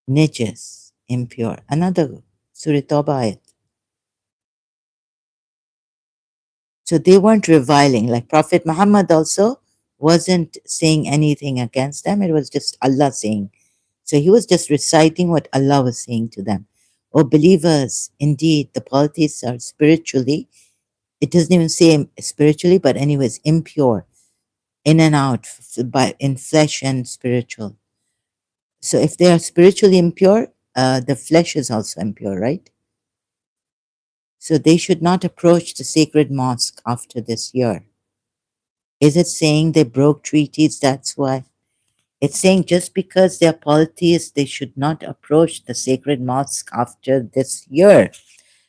najis, impure. Another Surah Tawbah ayat. So they weren't reviling. Like Prophet Muhammad also wasn't saying anything against them. It was just Allah saying. So he was just reciting what Allah was saying to them. Oh, believers, indeed, the polytheists are spiritually, it doesn't even say spiritually, but anyways, impure, in and out, by in flesh and spiritual. So if they are spiritually impure, the flesh is also impure, right? So they should not approach the sacred mosque after this year. Is it saying they broke treaties? That's why. It's saying just because they are polytheists, they should not approach the sacred mosque after this year.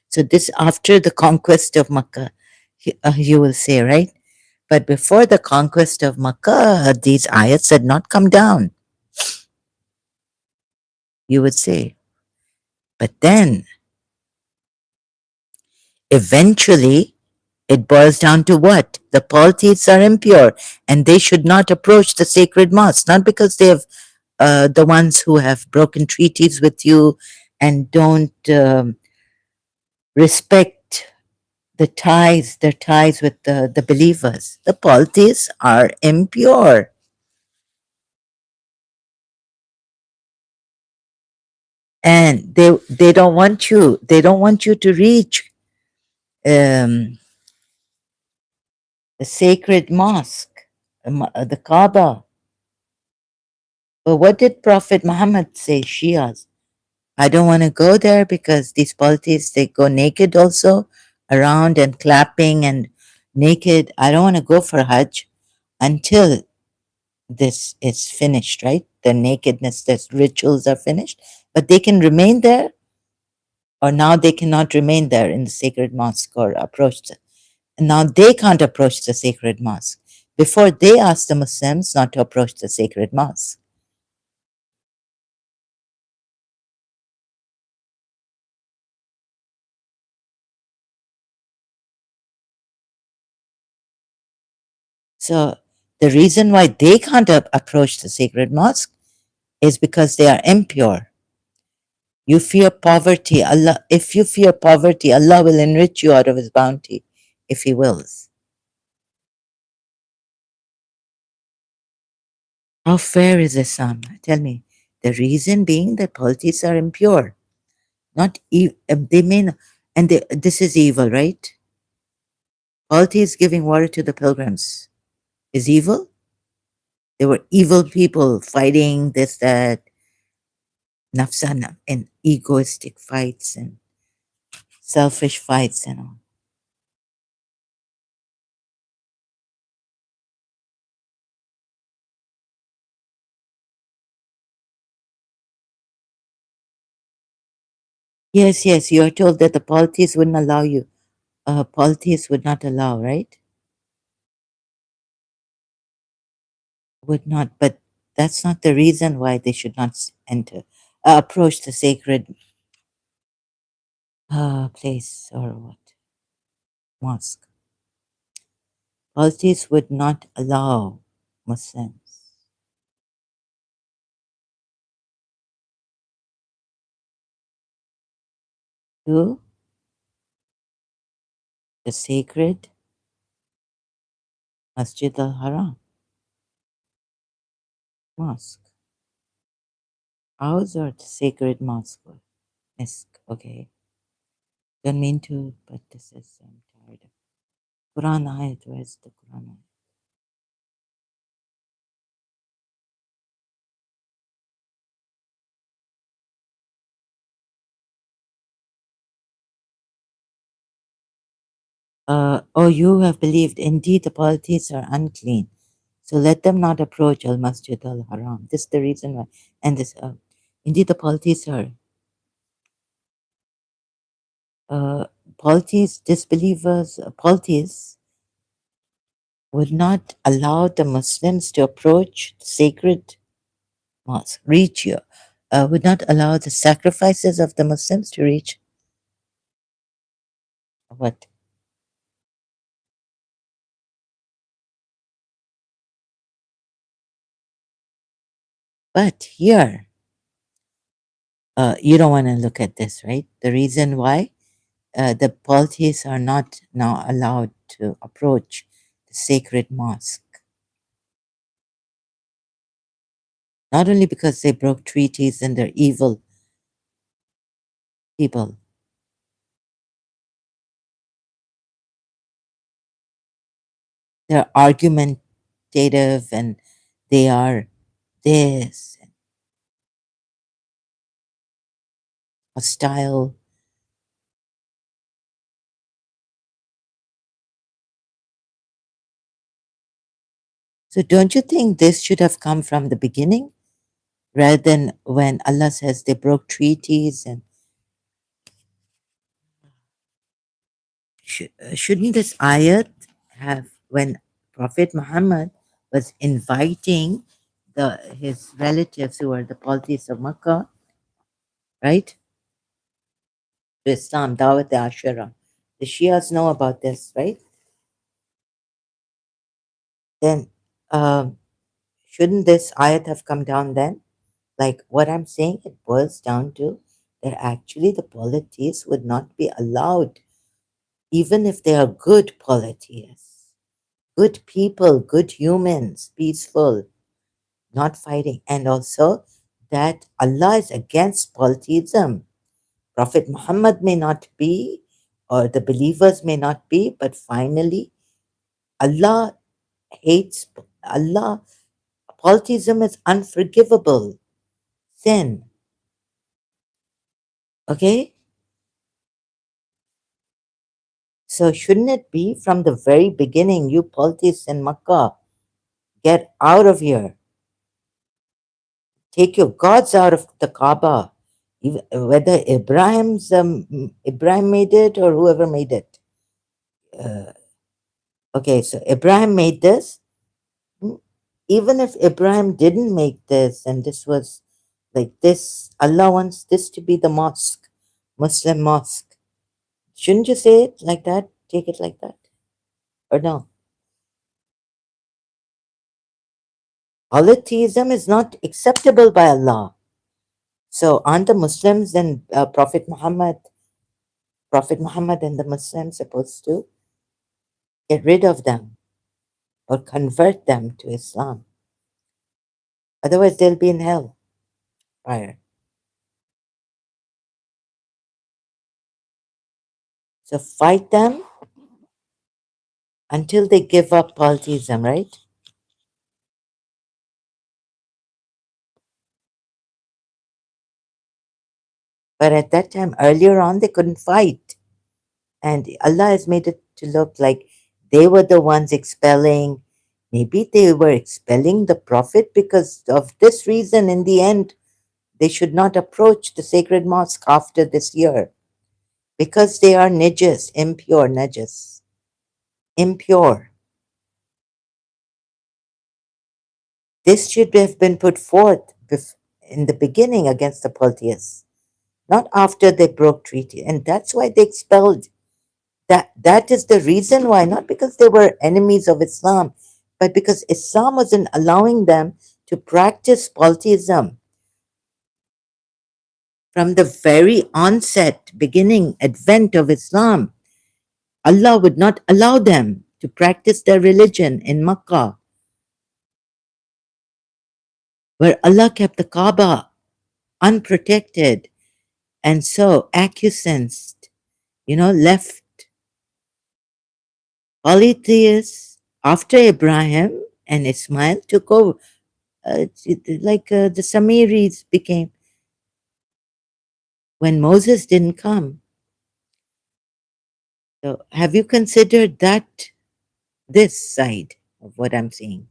So this after the conquest of Makkah, you will say, right? But before the conquest of Makkah, these ayats had not come down, you would say. But then eventually it boils down to what? The polytheists are impure and they should not approach the sacred mosque, not because they have the ones who have broken treaties with you and don't respect their ties with the believers. The polytheists are impure. And they don't want you to reach the sacred mosque, the Kaaba. But what did Prophet Muhammad say, Shias? I don't want to go there because these polytheists, they go naked also around and clapping and naked. I don't want to go for Hajj until this is finished, right? The nakedness, the rituals are finished. But they can remain there, or now they cannot remain there in the sacred mosque or approach the. Now they can't approach the sacred mosque. Before they asked the Muslims not to approach the sacred mosque. So the reason why they can't approach the sacred mosque is because they are impure. You fear poverty. Allah, if you fear poverty, Allah will enrich you out of His bounty if He wills. How fair is Islam? Tell me. The reason being that politics are impure. Not they may not, and this is evil, right? Politics giving water to the pilgrims is evil. They were evil people fighting this, that, nafsana, and egoistic fights and selfish fights and all. Yes, yes, you are told that the politics wouldn't allow you. Politics would not allow, right? Would not, but that's not the reason why they should not enter, approach the sacred place or what? Mosque. Politics would not allow Muslims to the sacred Masjid al Haram mosque. House or the sacred mosque? Mosque, okay. Don't mean to, but this is, I'm tired of. Quran ayat, where's the Quran ayat? Oh, you have believed, indeed the polytheists are unclean. So let them not approach Al Masjid al Haram. This is the reason why. And this, indeed the polytheists are, uh, polytheists, disbelievers, polytheists would not allow the Muslims to approach the sacred mosque, reach you, would not allow the sacrifices of the Muslims to reach what? But here, you don't want to look at this, right? The reason why the polytheists are not now allowed to approach the sacred mosque, not only because they broke treaties and they're evil people, they're argumentative and they are this hostile. So don't you think this should have come from the beginning rather than when Allah says they broke treaties? And shouldn't this ayat have, when Prophet Muhammad was inviting his relatives who are the polytheists of Makkah, right, to Islam, Dawat Ashura. The Shias know about this, right? Then shouldn't this ayat have come down then? Like what I'm saying, it boils down to that actually the polytheists would not be allowed, even if they are good polytheists, good people, good humans, peaceful, not fighting. And also that Allah is against polytheism. Prophet Muhammad may not be, or the believers may not be, but finally, Allah hates Allah. Polytheism is unforgivable sin. Okay? So shouldn't it be from the very beginning, you polytheists in Makkah, get out of here. Take your gods out of the Kaaba. Whether Ibrahim made it or whoever made it. Uh, okay, so Ibrahim made this. Mm, even if Ibrahim didn't make this and this was like this, Allah wants this to be the mosque, Muslim mosque. Shouldn't you say it like that? Take it like that? Or no? Polytheism is not acceptable by Allah. So aren't the Muslims and Prophet Muhammad and the Muslims supposed to get rid of them or convert them to Islam? Otherwise, they'll be in hell fire. So fight them until they give up polytheism, right? But at that time, earlier on, they couldn't fight. And Allah has made it to look like they were the ones expelling. Maybe they were expelling the Prophet because of this reason. In the end, they should not approach the sacred mosque after this year because they are najas, impure najas, impure. This should have been put forth in the beginning against the polytheists, not after they broke treaty. And that's why they expelled. That is the reason why, not because they were enemies of Islam, but because Islam wasn't allowing them to practice polytheism. From the very onset, beginning, advent of Islam, Allah would not allow them to practice their religion in Makkah, where Allah kept the Kaaba unprotected. And so accusants, left polytheists after Abraham and Ismail took over. The Samiris became, when Moses didn't come, So have you considered that, this side of what I'm saying?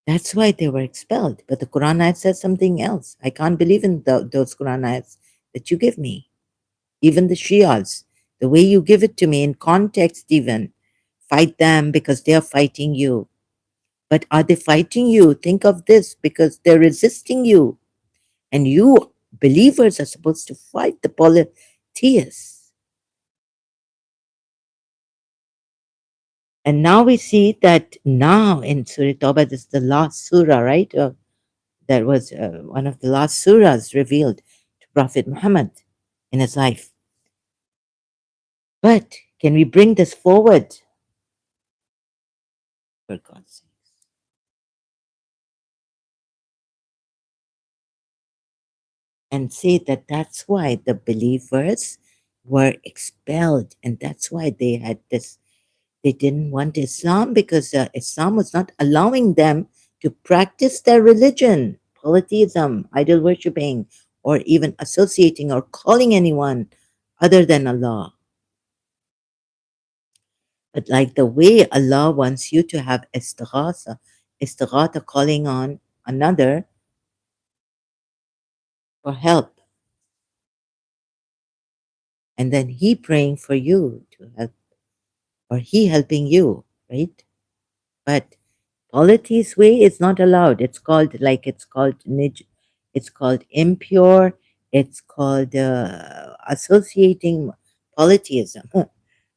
That's why they were expelled. But the Quran ayat says something else. I can't believe in those Quran ayats that you give me. Even the Shias, the way you give it to me in context, even fight them because they are fighting you. But are they fighting you? Think of this, because they're resisting you. And you, believers, are supposed to fight the polytheists. And now we see that now in Surah Tawbah, this is the last surah, right? That was one of the last surahs revealed to Prophet Muhammad in his life. But can we bring this forward, for God's sake? And say that that's why the believers were expelled, and that's why they had this. They didn't want Islam because Islam was not allowing them to practice their religion, polytheism, idol worshipping, or even associating or calling anyone other than Allah. But like the way Allah wants you to have istighatha, calling on another for help, and then He praying for you to help, or He helping you, right? But polytheist way is not allowed. It's called, like, it's called impure. It's called associating polytheism,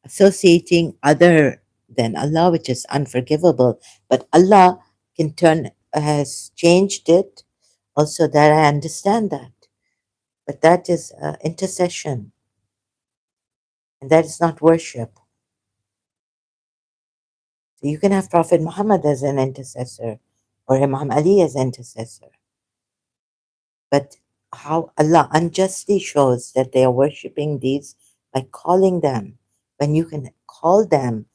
associating other than Allah, which is unforgivable. But Allah can turn, has changed it. Also, that I understand that, but that is intercession, and that is not worship. So you can have Prophet Muhammad as an intercessor, or Imam Ali as intercessor. But how Allah unjustly shows that they are worshipping these by calling them, when you can call them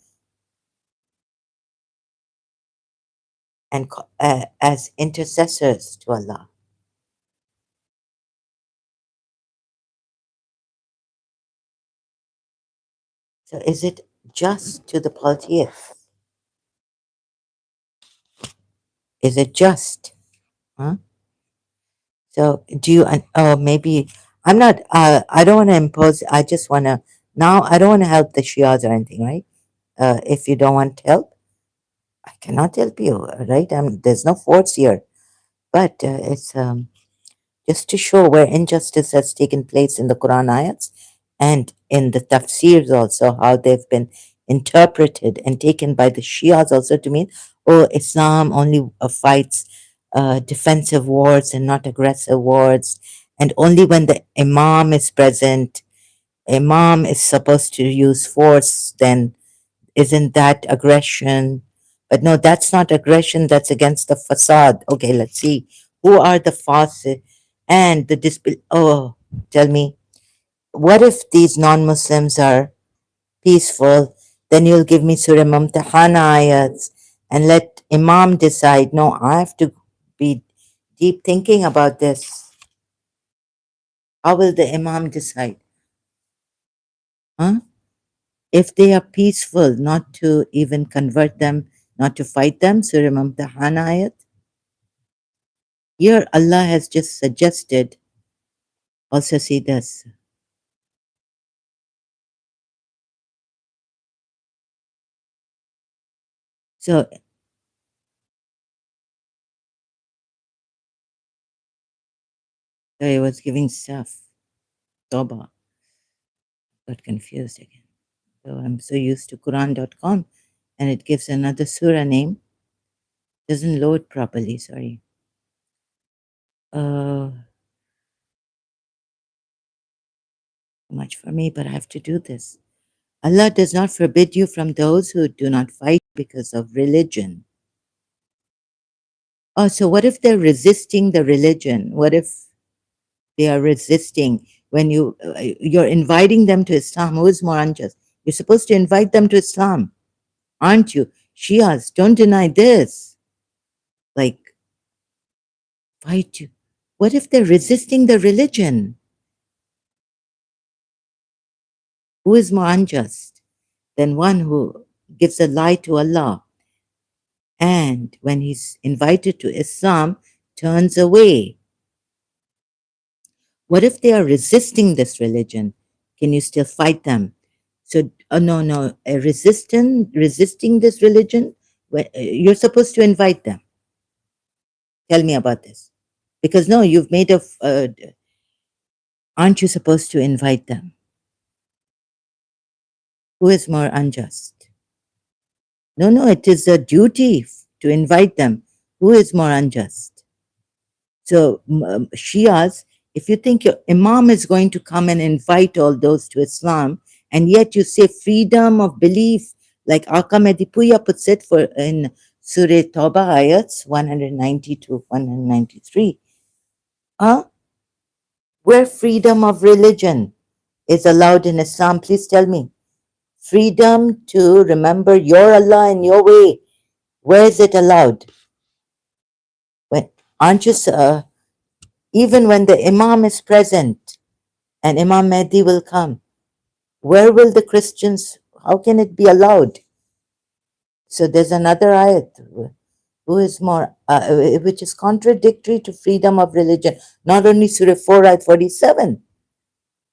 and as intercessors to Allah. So is it just to the polytheists? Is it just? Huh? So do you? Oh, maybe I'm not. I don't want to impose. I just want to. Now I don't want to help the Shias or anything, right? If you don't want help, I cannot help you, right? There's no force here, but it's just to show where injustice has taken place in the Quran ayats and in the tafsirs also, how they've been interpreted and taken by the Shias also to mean, oh, Islam only fights defensive wars and not aggressive wars. And only when the Imam is present, Imam is supposed to use force, then isn't that aggression? But no, that's not aggression, that's against the facade. Okay, let's see. Who are the faucet and the disbel? Oh, tell me, what if these non Muslims are peaceful? Then you'll give me Surah Mumtahana ayats and let Imam decide. No, I have to be deep thinking about this. How will the Imam decide? Huh? If they are peaceful, not to even convert them, not to fight them, Surah Mumtahana ayat. Here, Allah has just suggested, also see this. So, I was giving stuff, Toba, got confused again. So, I'm so used to Quran.com and it gives another surah name. Doesn't load properly, sorry. Too much for me, but I have to do this. Allah does not forbid you from those who do not fight because of religion. Oh, so what if they're resisting the religion? What if they are resisting when you're inviting them to Islam? Who is more unjust? You're supposed to invite them to Islam, aren't you? Shias, don't deny this. Like, fight you. What if they're resisting the religion? Who is more unjust? than one who gives a lie to Allah and when he's invited to Islam turns away. What if they are resisting this religion? Can you still fight them? So, no, no, resisting this religion, you're supposed to invite them. Tell me about this. Because no, you've made a, aren't you supposed to invite them? Who is more unjust? No, no, it is a duty to invite them. Who is more unjust? So, Shias, if you think your Imam is going to come and invite all those to Islam, and yet you say freedom of belief, like Aka Medipuya puts it for in Surah Tawbah ayats 190 to 193, where freedom of religion is allowed in Islam, please tell me. Freedom to remember your Allah in your way. Where is it allowed? When, aren't you, even when the Imam is present and Imam Mahdi will come, where will the Christians, how can it be allowed? So there's another ayat, who is more, which is contradictory to freedom of religion. Not only Surah 4, ayat 47.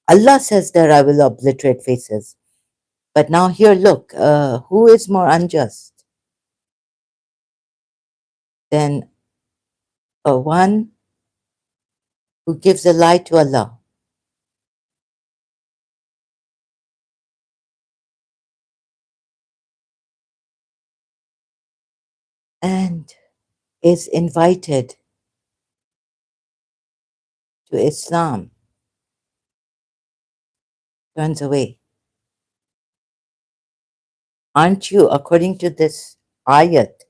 Allah says there, I will obliterate faces. But now here, look, who is more unjust than one who gives a lie to Allah and is invited to Islam, turns away? Aren't you, according to this ayat,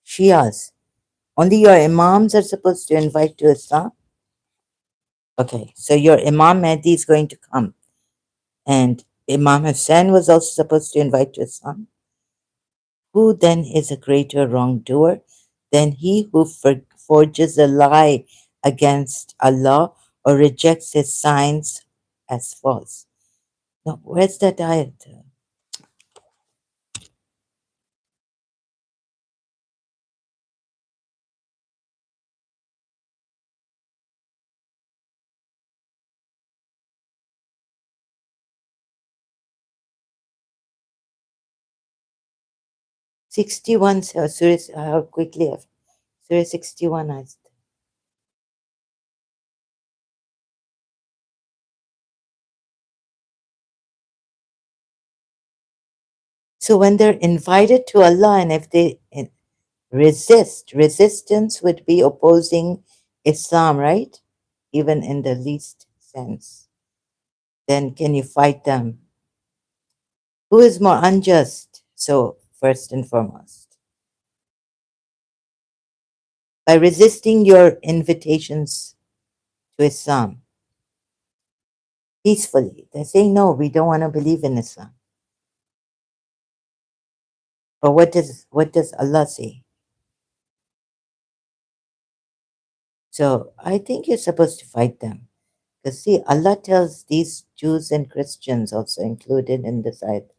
Shias, only your Imams are supposed to invite to Islam? Okay, so your Imam Mahdi is going to come, and Imam Hussein was also supposed to invite to Islam. Who then is a greater wrongdoer than he who forges a lie against Allah or rejects his signs as false? Now, where's that ayat? 61, Surah, how quickly, Surah 61 ayat. So when they're invited to Allah and if they resistance would be opposing Islam, right? Even in the least sense. Then can you fight them? Who is more unjust? So, first and foremost, by resisting your invitations to Islam peacefully, they're saying, no, we don't want to believe in Islam. But what does Allah say? So I think you're supposed to fight them. Because see, Allah tells these Jews and Christians also included in this ayat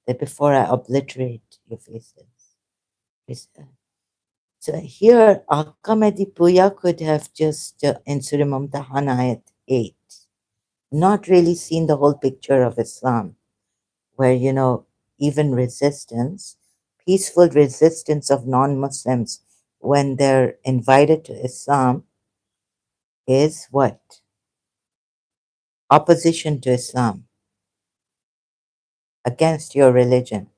that before I obliterate your faces. So here, Al-Qamadi Puya could have just, in Surah Mumtahana ayat 8, not really seen the whole picture of Islam, where, even resistance, peaceful resistance of non-Muslims when they're invited to Islam is what? Opposition to Islam, against your religion,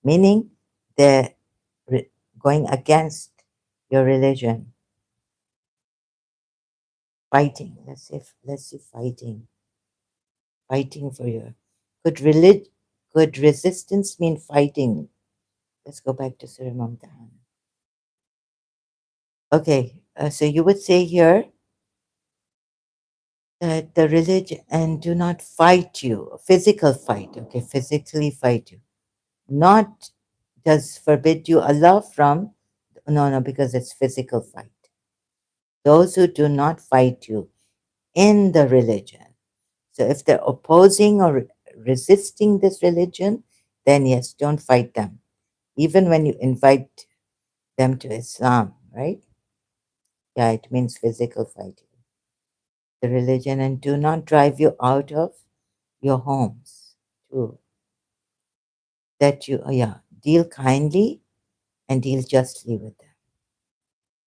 meaning they're going against your religion, fighting. Let's say fighting for your. Could resistance mean fighting? Let's go back to Surah Mumtahan. Okay, so you would say here that the religion and do not fight you, physical fight. Okay, physically fight you, not does forbid you Allah from. No, because it's physical fight. Those who do not fight you in the religion. So if they're opposing or resisting this religion, then yes, don't fight them. Even when you invite them to Islam, right? Yeah, it means physical fighting. The religion, and do not drive you out of your homes. Too. That you, yeah, deal kindly and deal justly with them.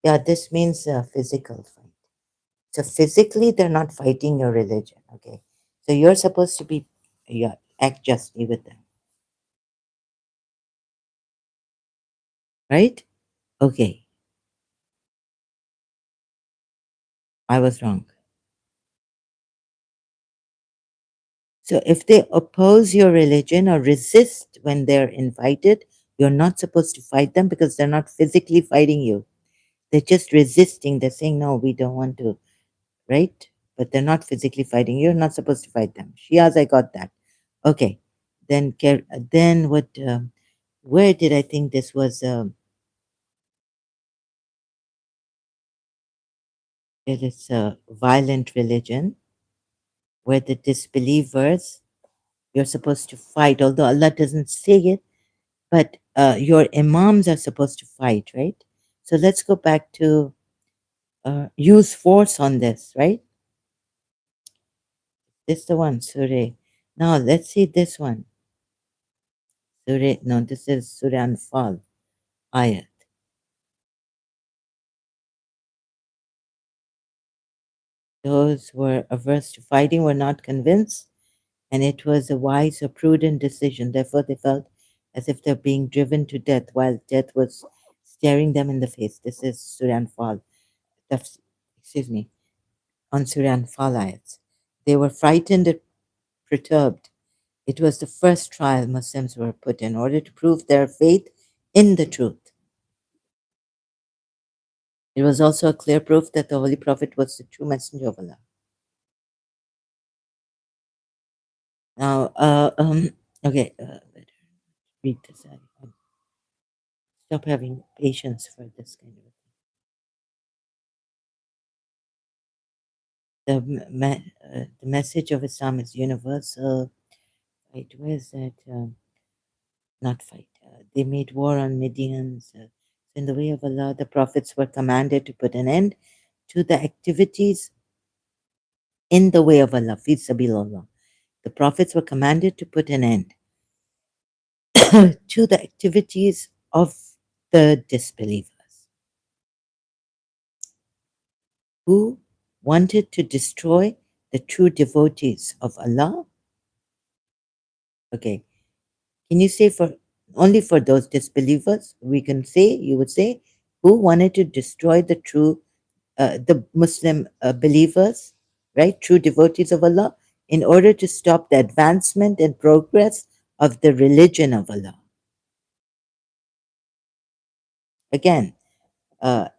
Yeah, this means physical fight. So physically, they're not fighting your religion. Okay, so you're supposed to be, yeah, act justly with them, right? Okay, I was wrong. So if they oppose your religion or resist when they're invited, you're not supposed to fight them because they're not physically fighting you. They're just resisting. They're saying, no, we don't want to, right? But they're not physically fighting. You're not supposed to fight them. Shias, I got that. Okay. Then what, where did I think this was? It is a violent religion where the disbelievers, you're supposed to fight, although Allah doesn't say it, but your imams are supposed to fight, right? So let's go back to use force on this, right? This is the one, Surah. Now let's see this one. Surah, no, this is Surah Anfal, ayat. Those who were averse to fighting were not convinced, and it was a wise or prudent decision. Therefore, they felt as if they're being driven to death while death was staring them in the face. This is Surah Anfal. Excuse me, on Surah Anfal ayats. They were frightened and perturbed. It was the first trial Muslims were put in order to prove their faith in the truth. It was also a clear proof that the Holy Prophet was the true messenger of Allah. Now, okay, read this. I stop having patience for this kind of the message of Islam is universal. Right? Where is that? Not fight. They made war on Midians. In the way of Allah, the prophets were commanded to put an end to the activities in the way of Allah. Fi sabilillah. The prophets were commanded to put an end to the activities of the disbelievers who wanted to destroy the true devotees of Allah. Okay, can you say for only for those disbelievers? We can say, you would say, who wanted to destroy the true, the Muslim believers, right? True devotees of Allah, in order to stop the advancement and progress of the religion of Allah. Again,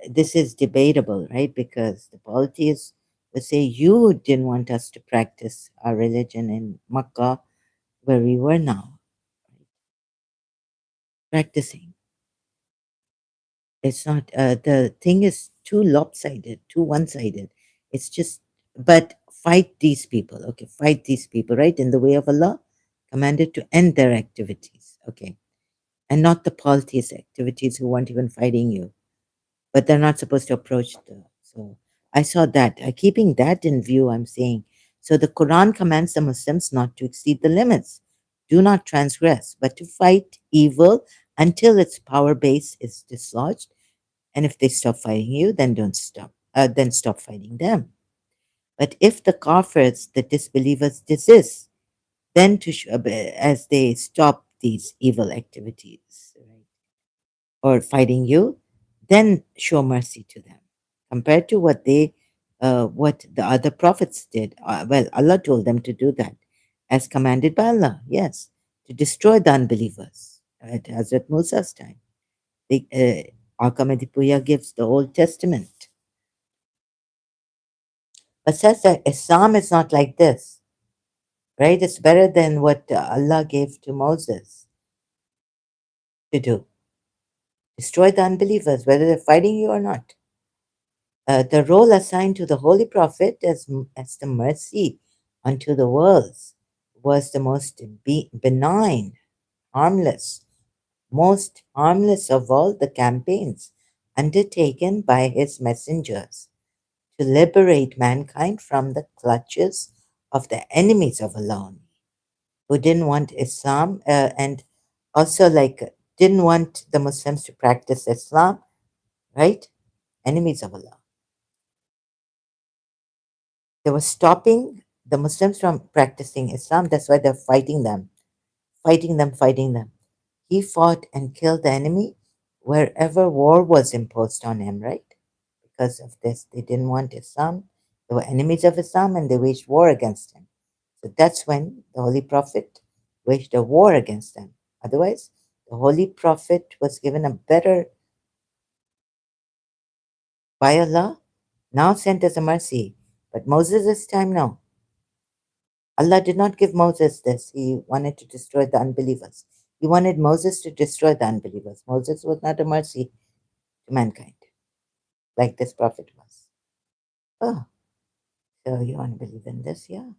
this is debatable, right? Because the polytheists would say, you didn't want us to practice our religion in Makkah, where we were now practicing. It's not, the thing is too lopsided, too one sided. It's just, but fight these people, okay? Fight these people, right? In the way of Allah, commanded to end their activities, okay? And not the polytheist activities who weren't even fighting you, but they're not supposed to approach the. So I saw that. Keeping that in view, I'm saying, so the Quran commands the Muslims not to exceed the limits, do not transgress, but to fight evil until its power base is dislodged, and if they stop fighting you, then don't stop. Then stop fighting them. But if the kafirs, the disbelievers, desist, then as they stop these evil activities, right, or fighting you, then show mercy to them. Compared to what the other prophets did. Well, Allah told them to do that, as commanded by Allah. Yes, to destroy the unbelievers at Hazrat Musa's time. Akamedipuya gives the Old Testament, but says that Islam is not like this, right? It's better than what Allah gave to Moses to do. Destroy the unbelievers, whether they're fighting you or not. The role assigned to the Holy Prophet as the mercy unto the worlds was the most benign, harmless, most harmless of all the campaigns undertaken by his messengers to liberate mankind from the clutches of the enemies of Allah, who didn't want Islam and also like didn't want the Muslims to practice Islam, right? Enemies of Allah. They were stopping the Muslims from practicing Islam. That's why they're fighting them, fighting them, fighting them. He fought and killed the enemy wherever war was imposed on him, right? Because of this, they didn't want Islam. They were enemies of Islam and they waged war against him. So that's when the Holy Prophet waged a war against them. Otherwise, the Holy Prophet was given a better, by Allah, now sent as a mercy. But Moses' time, no. Allah did not give Moses this. He wanted to destroy the unbelievers. He wanted Moses to destroy the unbelievers. Moses was not a mercy to mankind, like this prophet was. Oh, so you want to believe in this? Yeah.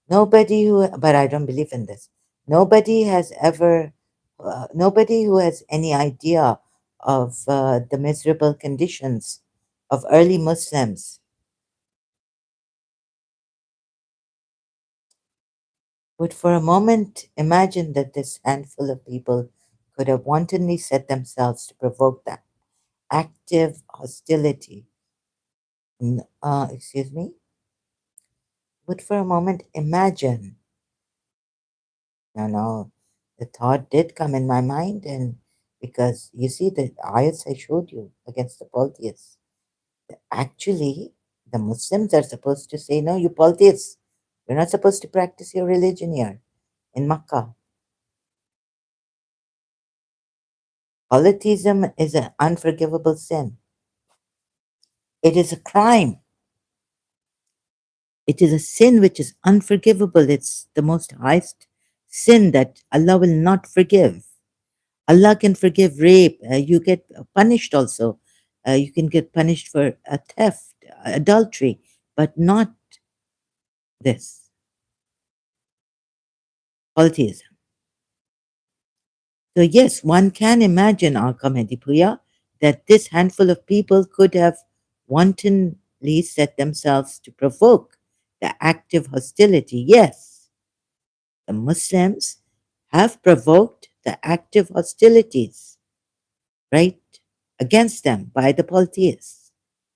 Nobody who, but I don't believe in this. Nobody has ever, nobody who has any idea of the miserable conditions of early Muslims would for a moment imagine that this handful of people could have wantonly set themselves to provoke that active hostility. Excuse me, would for a moment imagine. No, the thought did come in my mind, and because you see the ayats I showed you against the polytheists, actually, the Muslims are supposed to say, no, you polytheists, you're not supposed to practice your religion here in Makkah. Polytheism is an unforgivable sin. It is a crime. It is a sin which is unforgivable. It's the most highest sin that Allah will not forgive. Allah can forgive rape. You get punished also. You can get punished for a theft, adultery, but not this, polytheism. So yes, one can imagine, Alkamedipuya, that this handful of people could have wantonly set themselves to provoke the active hostility. Yes, the Muslims have provoked the active hostilities, right, against them by the polytheists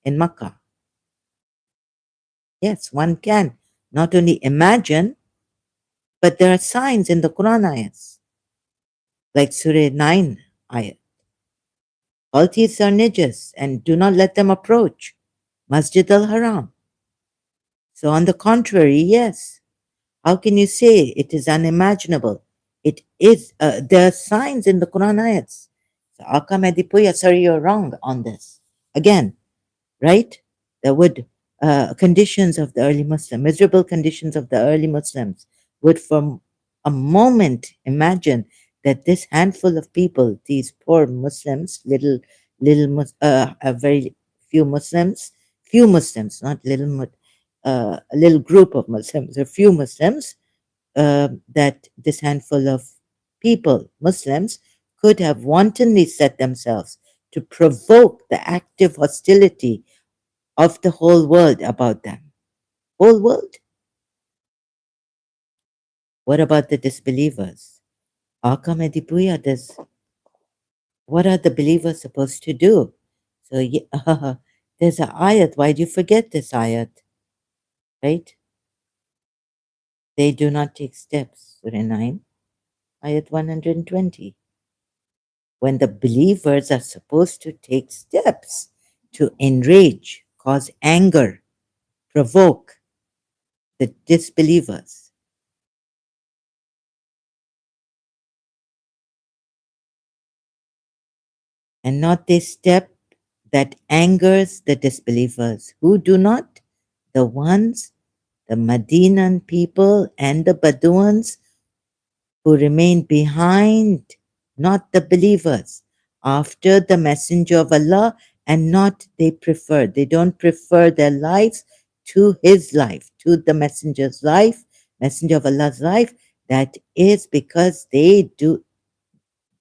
in Makkah. Yes, one can not only imagine, but there are signs in the Quran ayats, like Surah 9 ayat. Polytheists are nijas and do not let them approach Masjid al Haram. So, on the contrary, yes. How can you say it is unimaginable? It is, there are signs in the Quran ayats. So, Akamedipuya, sorry, you're wrong on this. Again, right? That would conditions of the early Muslim, miserable conditions of the early Muslims, would for a moment imagine that this handful of people, these poor Muslims, a very few Muslims, not a little group of Muslims, a few Muslims, that this handful of people, Muslims, could have wantonly set themselves to provoke the active hostility of the whole world about them. Whole world? What about the disbelievers? Akamedipuya, what are the believers supposed to do? So there's an ayat. Why do you forget this ayat? Right? They do not take steps. Surah 9, ayat 120. When the believers are supposed to take steps to enrage, cause anger, provoke the disbelievers. And not a step that angers the disbelievers. Who do not? The ones, the Medinan people and the Bedouins who remain behind, not the believers, after the Messenger of Allah, and not they don't prefer their lives to his life, to the Messenger's life, Messenger of Allah's life. That is because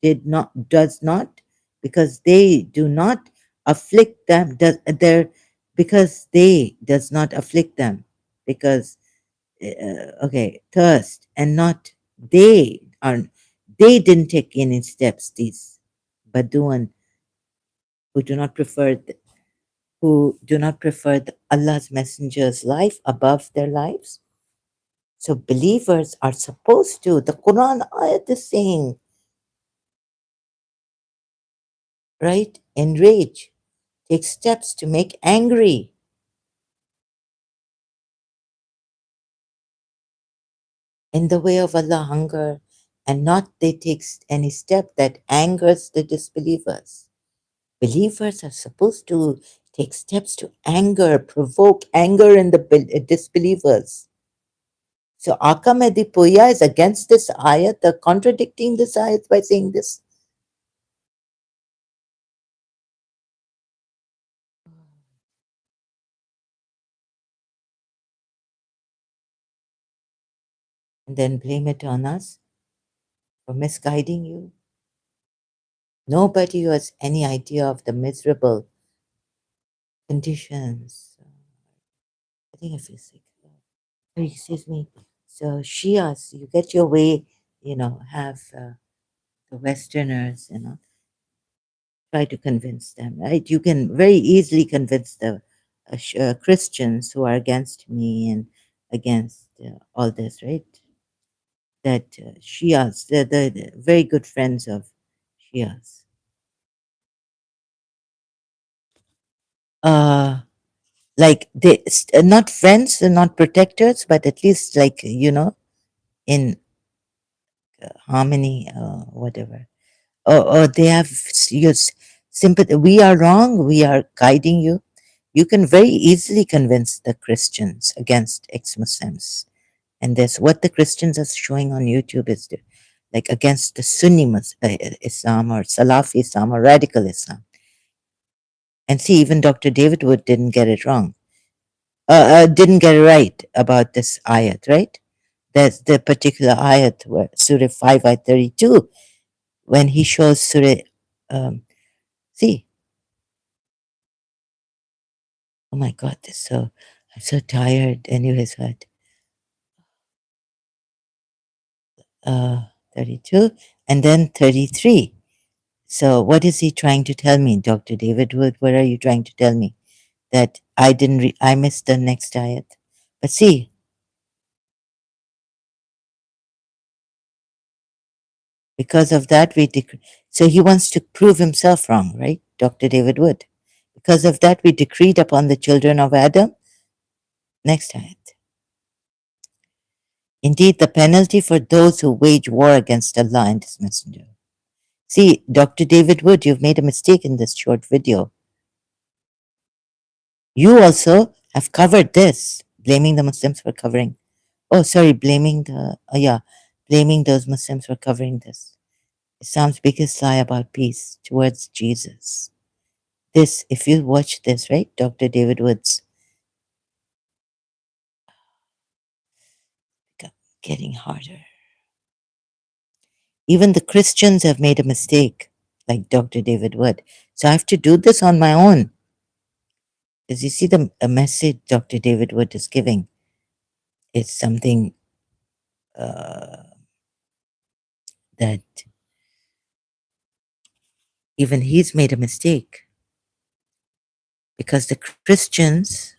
does not, because they do not afflict them, because they does not afflict them, because okay, thirst, and not they are, they didn't take any steps, these Baduan, who do not prefer who do not prefer Allah's messenger's life above their lives. So believers are supposed to, the Quran ayat is saying, right, enrage, take steps to make angry in the way of Allah hunger, and not they take any step that angers the disbelievers. Believers are supposed to take steps to provoke anger in the disbelievers. So Aka Medipoya is against this ayat, they're contradicting this ayat by saying this. And then blame it on us for misguiding you. Nobody who has any idea of the miserable conditions. I think I feel sick. Excuse me. So Shias, you get your way, have the Westerners, try to convince them, right? You can very easily convince the Christians who are against me and against all this, right? That Shias, they're the very good friends of Shias. Uh, like not friends, they're not protectors, but at least like, in harmony, whatever. Or they have your sympathy. We are wrong, we are guiding you. You can very easily convince the Christians against ex-Muslims. And that's what the Christians are showing on YouTube is like against the Sunni Islam or Salafi Islam or radical Islam. And see, even Dr. David Wood didn't get it wrong. Didn't get it right about this ayat, right? That's the particular ayat where Surah 5, ayat 32, when he shows Surah, um, see, oh my God, I'm so tired. Anyways, what? 32, and then 33. So what is he trying to tell me, Dr. David Wood? What are you trying to tell me? That I didn't, I missed the next ayat. But see, because of that, so he wants to prove himself wrong, right? Dr. David Wood. Because of that, we decreed upon the children of Adam. Next ayat. Indeed, the penalty for those who wage war against Allah and His Messenger. See, Dr. David Wood, you've made a mistake in this short video. You also have covered this, blaming the Muslims for covering. Oh, sorry, blaming those Muslims for covering this. Islam's biggest lie about peace towards Jesus. This, if you watch this, right, Dr. David Wood's, getting harder. Even the Christians have made a mistake, like Dr. David Wood. So I have to do this on my own. Because you see, a message Dr. David Wood is giving is something that even he's made a mistake. Because the Christians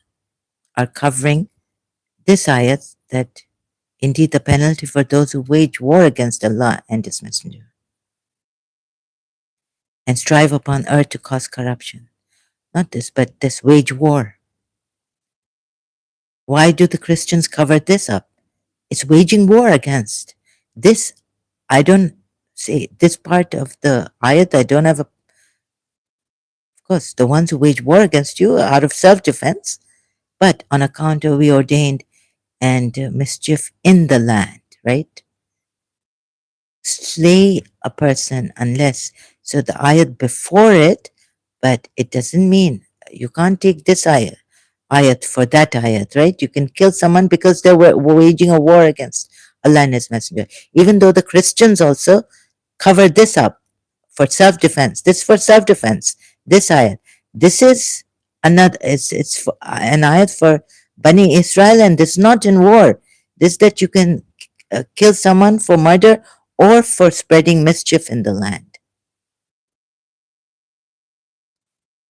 are covering this ayat that indeed the penalty for those who wage war against Allah and His Messenger and strive upon earth to cause corruption. Not this, but this wage war. Why do the Christians cover this up? It's waging war against. This, I don't say, this part of the ayat, I don't have of course, the ones who wage war against you are out of self-defense, but on account of we ordained and mischief in the land, right? Slay a person unless, so the ayat before it, but it doesn't mean you can't take this ayat for that ayat, right? You can kill someone because they were waging a war against Allah and His Messenger. Even though the Christians also cover this up, for self-defense. This for self-defense. This ayat. This is another. It's for, an ayat for Bani Israel, and this not in war. This that you can kill someone for murder or for spreading mischief in the land.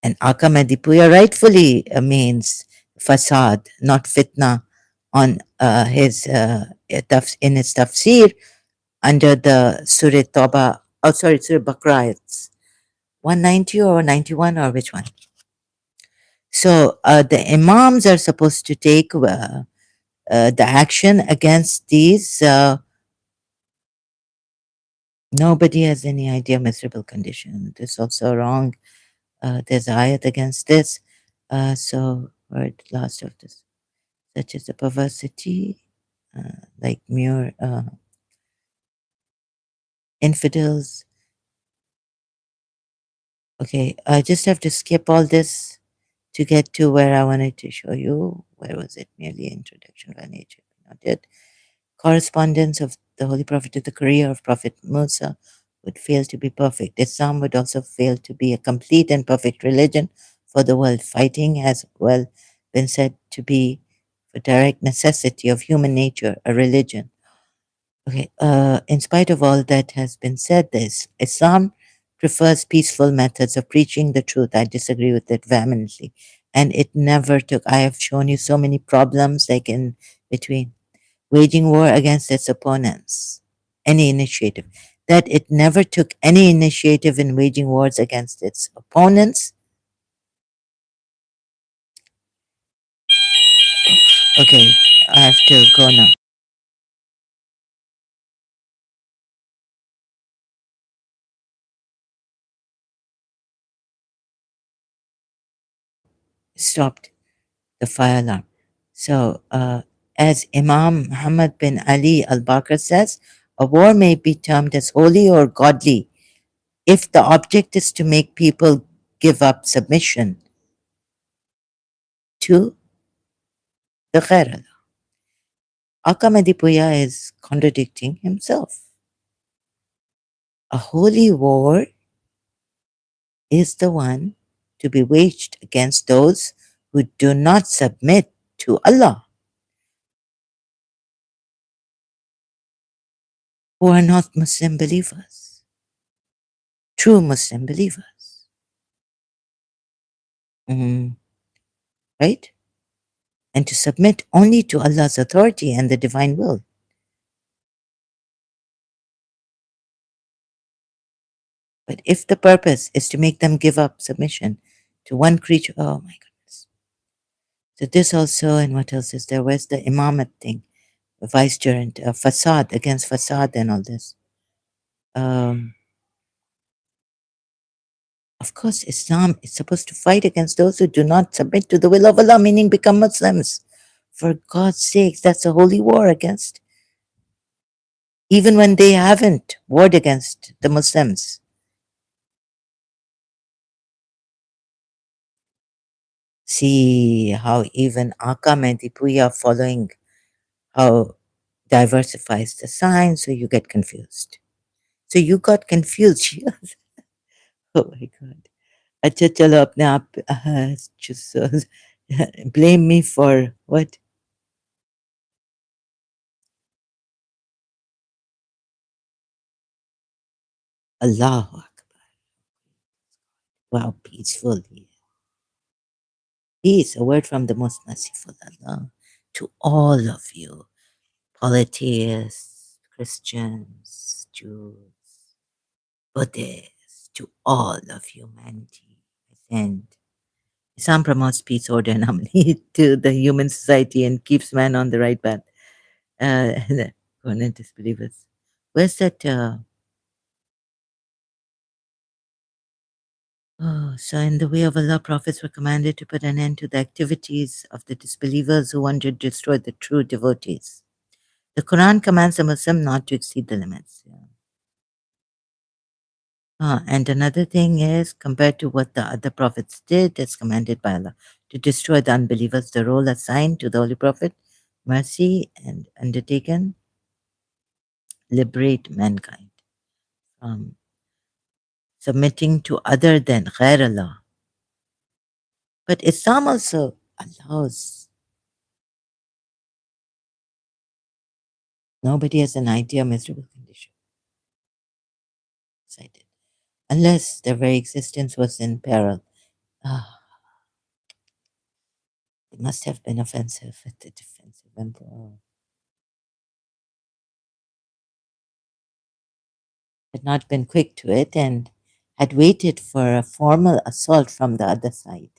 And Aka Medipuya rightfully means fasad, not fitna, on in his tafsir under the Surah Tawbah, oh sorry, Surah Baqarah, it's 190 or 91 or which one? So the Imams are supposed to take the action against these. Nobody has any idea miserable condition. This is also wrong. There's ayat against this. So word last of this, such as the perversity, like mere infidels. Okay, I just have to skip all this to get to where I wanted to show you. Where was it? Merely introduction by nature, not yet. Correspondence of the Holy Prophet to the career of Prophet Musa would fail to be perfect. Islam would also fail to be a complete and perfect religion for the world. Fighting has well been said to be a direct necessity of human nature, a religion. Okay, in spite of all that has been said, this Islam prefers peaceful methods of preaching the truth. I disagree with it vehemently. And it never took, I have shown you so many problems like in between waging war against its opponents, any initiative, that it never took any initiative in waging wars against its opponents. Okay, I have to go now. Stopped the fire alarm. So, as Imam Muhammad bin Ali al Bakr says, a war may be termed as holy or godly if the object is to make people give up submission to the khair. Akamadipuya is contradicting himself. A holy war is the one to be waged against those who do not submit to Allah, who are not Muslim believers, true Muslim believers. Mm, right? And to submit only to Allah's authority and the divine will. But if the purpose is to make them give up submission to one creature, oh my goodness. So this also, and what else is there? Where's the imamat thing? The vicegerent, facade against facade and all this. Um, of course, Islam is supposed to fight against those who do not submit to the will of Allah, meaning become Muslims. For God's sake, that's a holy war against, even when they haven't warred against the Muslims. See how even Aka Medipuya following how diversifies the signs, so you get confused. So you got confused. Oh my God. अच्छा चलो अपने आप just blame me for what? Allahu Akbar. Wow, peaceful here. Peace, a word from the most merciful Allah to all of you, polytheists, Christians, Jews, Buddhists, to all of humanity. I send Islam promotes peace, order, and harmony to the human society and keeps man on the right path. Disbelievers. Where's that? Oh, so in the way of Allah, prophets were commanded to put an end to the activities of the disbelievers who wanted to destroy the true devotees. The Quran commands a Muslim not to exceed the limits. Yeah. And another thing is, compared to what the other prophets did, as commanded by Allah, to destroy the unbelievers, the role assigned to the Holy Prophet, mercy and undertaken, liberate mankind from submitting to other than ghair Allah. But Islam also allows. Nobody has an ideal miserable condition. Cited. Unless their very existence was in peril. Ah, it must have been offensive at the defensive emperor. Had not been quick to it and had waited for a formal assault from the other side.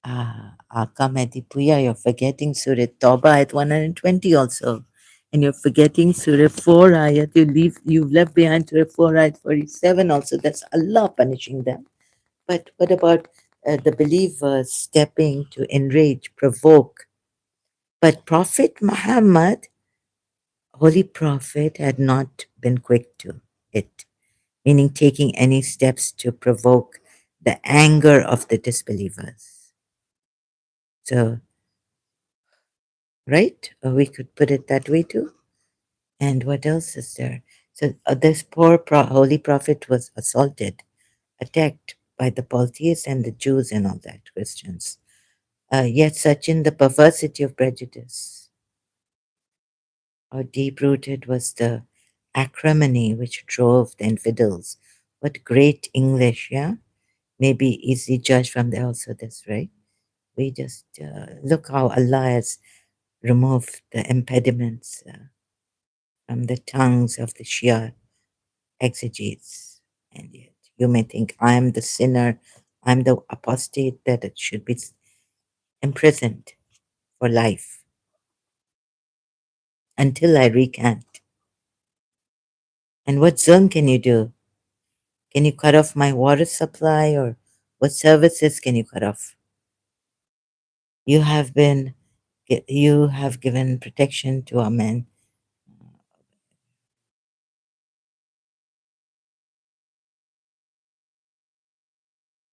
Ah, Akamedipuya, you're forgetting Surah Tawbah at 120 also. And you're forgetting Surah 4 ayat. You've left behind Surah 4 ayat 47 also. That's Allah punishing them. But what about the believers stepping to enrage, provoke? But Prophet Muhammad, Holy Prophet, had not been quick to it, meaning taking any steps to provoke the anger of the disbelievers. So, right? We could put it that way too. And what else is there? So, this poor Holy Prophet was assaulted, attacked by the polytheists and the Jews and all that, Christians. Yet, such in the perversity of prejudice, or deep rooted was the acrimony which drove the infidels. What great English, yeah? Maybe easily judged from there also, that's right. We just look how Allah has removed the impediments from the tongues of the Shia exegetes. And yet, you may think, I am the sinner, I'm the apostate that it should be imprisoned for life until I recant. And what zulm can you do? Can you cut off my water supply, or what services can you cut off? You have been, you have given protection to our men.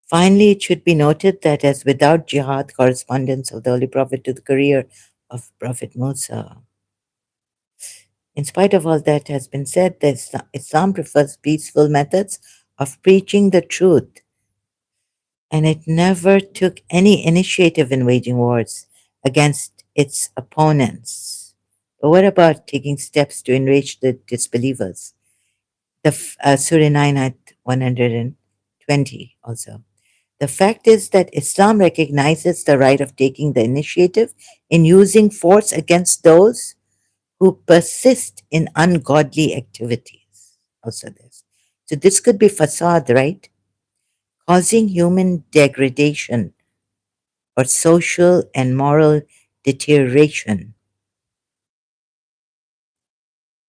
Finally, it should be noted that as without jihad correspondence of the Holy Prophet to the career of Prophet Musa, in spite of all that has been said, Islam prefers peaceful methods of preaching the truth, and it never took any initiative in waging wars against its opponents. But what about taking steps to enrage the disbelievers? Surah 9 at 120 also. The fact is that Islam recognizes the right of taking the initiative in using force against those who persist in ungodly activities. Also, this. So, this could be facade, right? Causing human degradation or social and moral deterioration.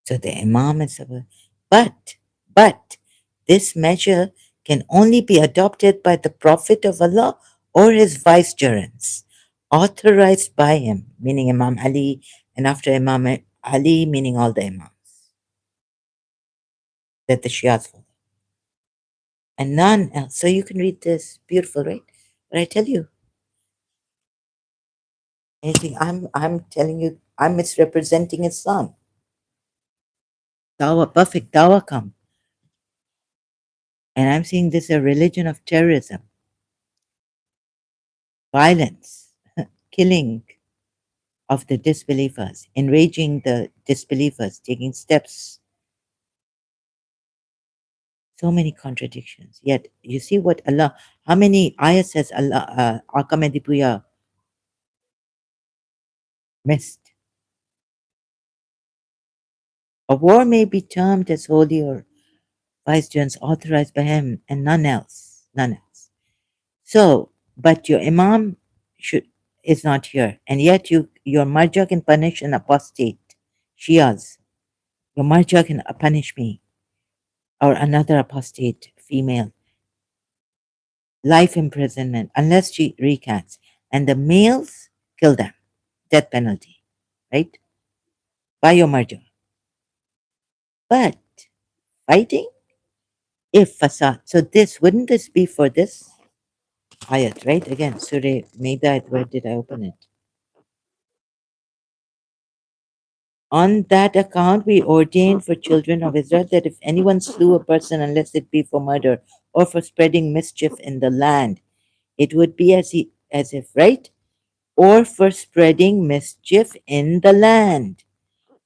So, the Imam is a. But, but, this measure can only be adopted by the Prophet of Allah or his vicegerents, authorized by him, meaning Imam Ali, and after Imam Ali, meaning all the Imams that the Shias follow. And none else. So you can read this. Beautiful, right? But I tell you, anything I'm telling you, I'm misrepresenting Islam. Dawah, perfect dawah come. And I'm seeing this a religion of terrorism, violence, killing of the disbelievers, enraging the disbelievers, taking steps. So many contradictions. Yet you see what Allah, how many ayahs has Allah, Akamedipuya missed? A war may be termed as holy or vicegerents authorized by him and none else. None else. So, but your Imam should is not here, and yet your marja can punish an apostate, Shias. Your marja can punish me or another apostate female, life imprisonment unless she recants, and the males kill them, death penalty, right? By your marja. But fighting, if fasad. So this wouldn't this be for this ayat, right? Again, Surah Maida, where did I open it? On that account, we ordained for children of Israel that if anyone slew a person, unless it be for murder or for spreading mischief in the land, it would be as if, right? Or for spreading mischief in the land.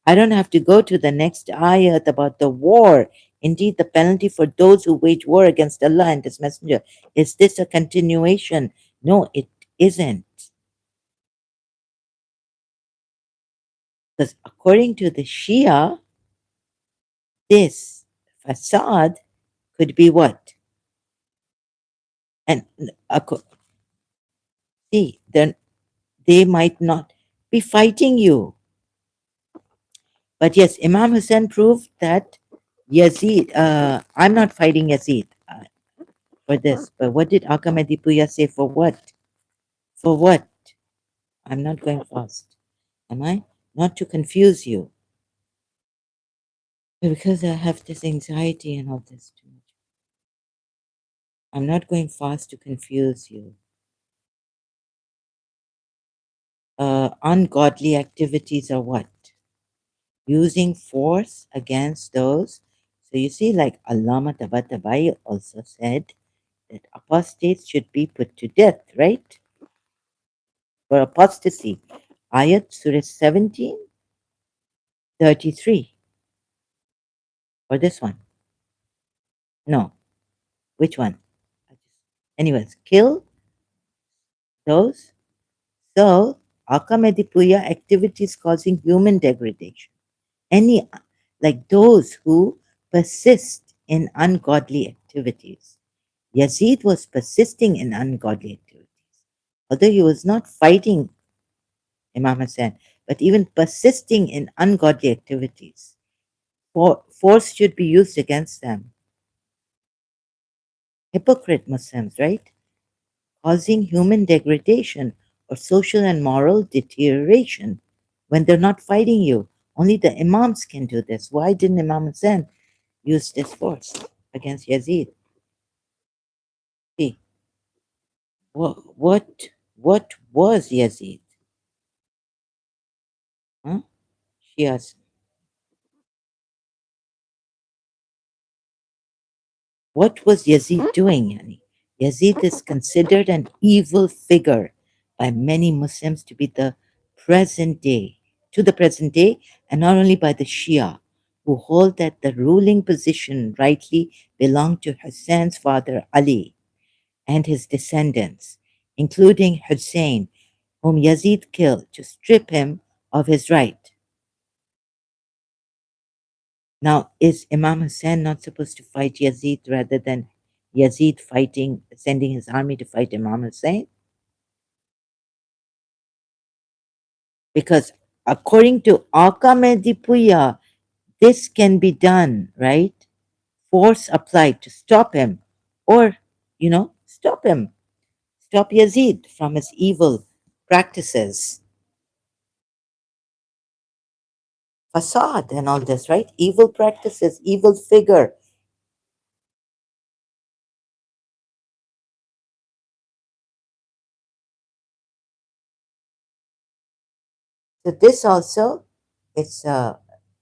I don't have to go to the next ayat about the war. Indeed, the penalty for those who wage war against Allah and His Messenger. Is this a continuation? No, it isn't. Because according to the Shia, this facade could be what? And see, then they might not be fighting you. But yes, Imam Hussein proved that Yazid, I'm not fighting Yazid for this. But what did Akamedi Puya say for what? For what? I'm not going fast. Am I? Not to confuse you. But because I have this anxiety and all this too much. I'm not going fast to confuse you. Ungodly activities are what? Using force against those. So you see, like Allama Tabatabai also said that apostates should be put to death, right? For apostasy. Ayat Surah 17:33. Or this one. No. Which one? Anyways, kill those. So, Akamedipuya activities causing human degradation. Any, like those who persist in ungodly activities. Yazid was persisting in ungodly activities. Although he was not fighting Imam Hassan, but even persisting in ungodly activities. Force should be used against them. Hypocrite Muslims, right? Causing human degradation or social and moral deterioration when they're not fighting you. Only the Imams can do this. Why didn't Imam Hussein use this force against Yazid? See, what was Yazid? Huh? She asked. What was Yazid doing, Yani? Yazid is considered an evil figure by many Muslims to be the present day, to the present day, and not only by the Shia, who hold that the ruling position rightly belonged to Hussein's father Ali and his descendants, including Hussein, whom Yazid killed to strip him of his right. Now, is Imam Hussein not supposed to fight Yazid rather than Yazid sending his army to fight Imam Hussein? Because according to Akamedipuya, this can be done, right? Force applied to stop him, or, stop him, stop Yazid from his evil practices, facade, and all this, right? Evil practices, evil figure. So this also, it's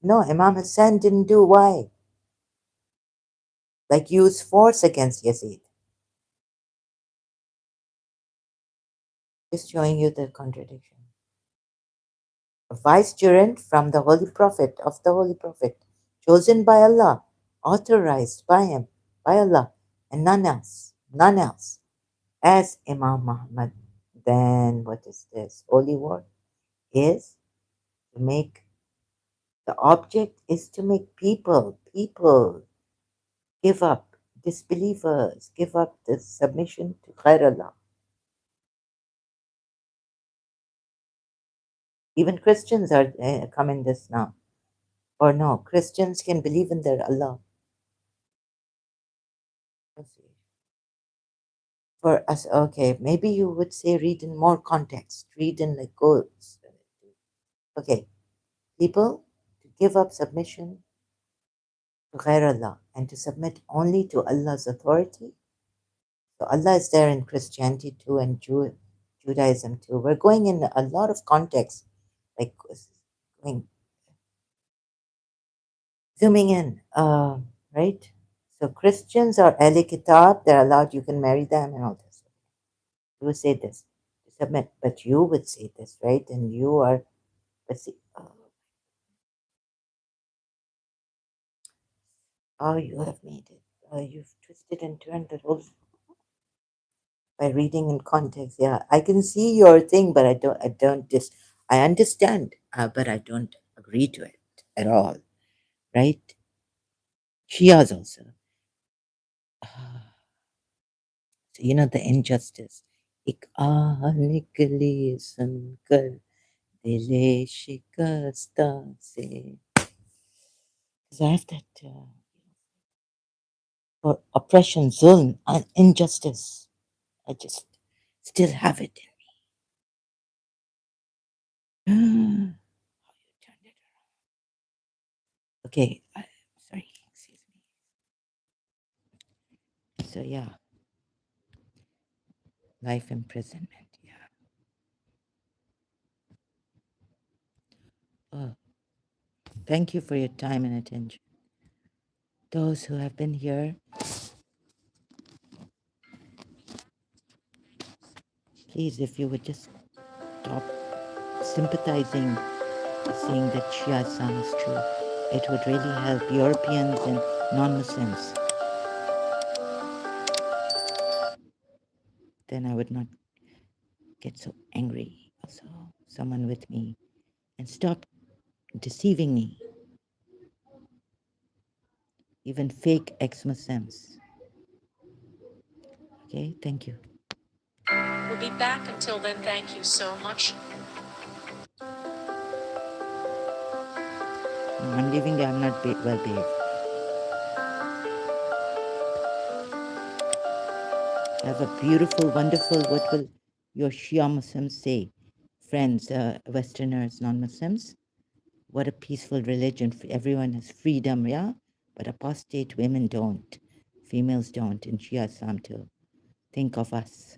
no, Imam Hassan didn't do. Why? Like use force against Yazid. Just showing you the contradiction. A vicegerent from the Holy Prophet, of the Holy Prophet, chosen by Allah, authorized by him, by Allah, and none else, as Imam Muhammad. Then what is this? Holy word is to make, the object is to make people give up, disbelievers give up the submission to Khair Allah. Even Christians are come in this now. Or no, Christians can believe in their Allah. For us, okay, maybe you would say read in more context, read in like goals. Okay, people to give up submission to Ghair Allah and to submit only to Allah's authority. So Allah is there in Christianity too and Judaism too. We're going in a lot of context, like going. Zooming in, right? So Christians are Ahli Kitab, they're allowed, you can marry them and all this. You would say this, submit, but you would say this, right? And you are, let's see, oh, you have made it. You've twisted and turned the whole by reading in context. Yeah, I can see your thing, but I understand, but I don't agree to it at all, right? Shias also. So, you know, the injustice. Ik ah nikli sunkar dile shikasta se. Because I have that for oppression, zulm, and injustice. I just still have it in me. Okay, sorry, excuse me. So yeah, life imprisonment. Yeah. Oh, thank you for your time and attention. Those who have been here, please, if you would just stop sympathizing, saying that Shia Islam is true, it would really help Europeans and non-Muslims. Then I would not get so angry. Also, someone with me, and stop deceiving me. Even fake ex-Muslims. Okay, thank you. We'll be back. Until then, thank you so much. No, I'm leaving. I'm not well behaved. Have a beautiful, wonderful, what will your Shia Muslims say? Friends, Westerners, non-Muslims, what a peaceful religion. Everyone has freedom, yeah? But apostate women don't. Females don't, in Shia Islam too. Think of us.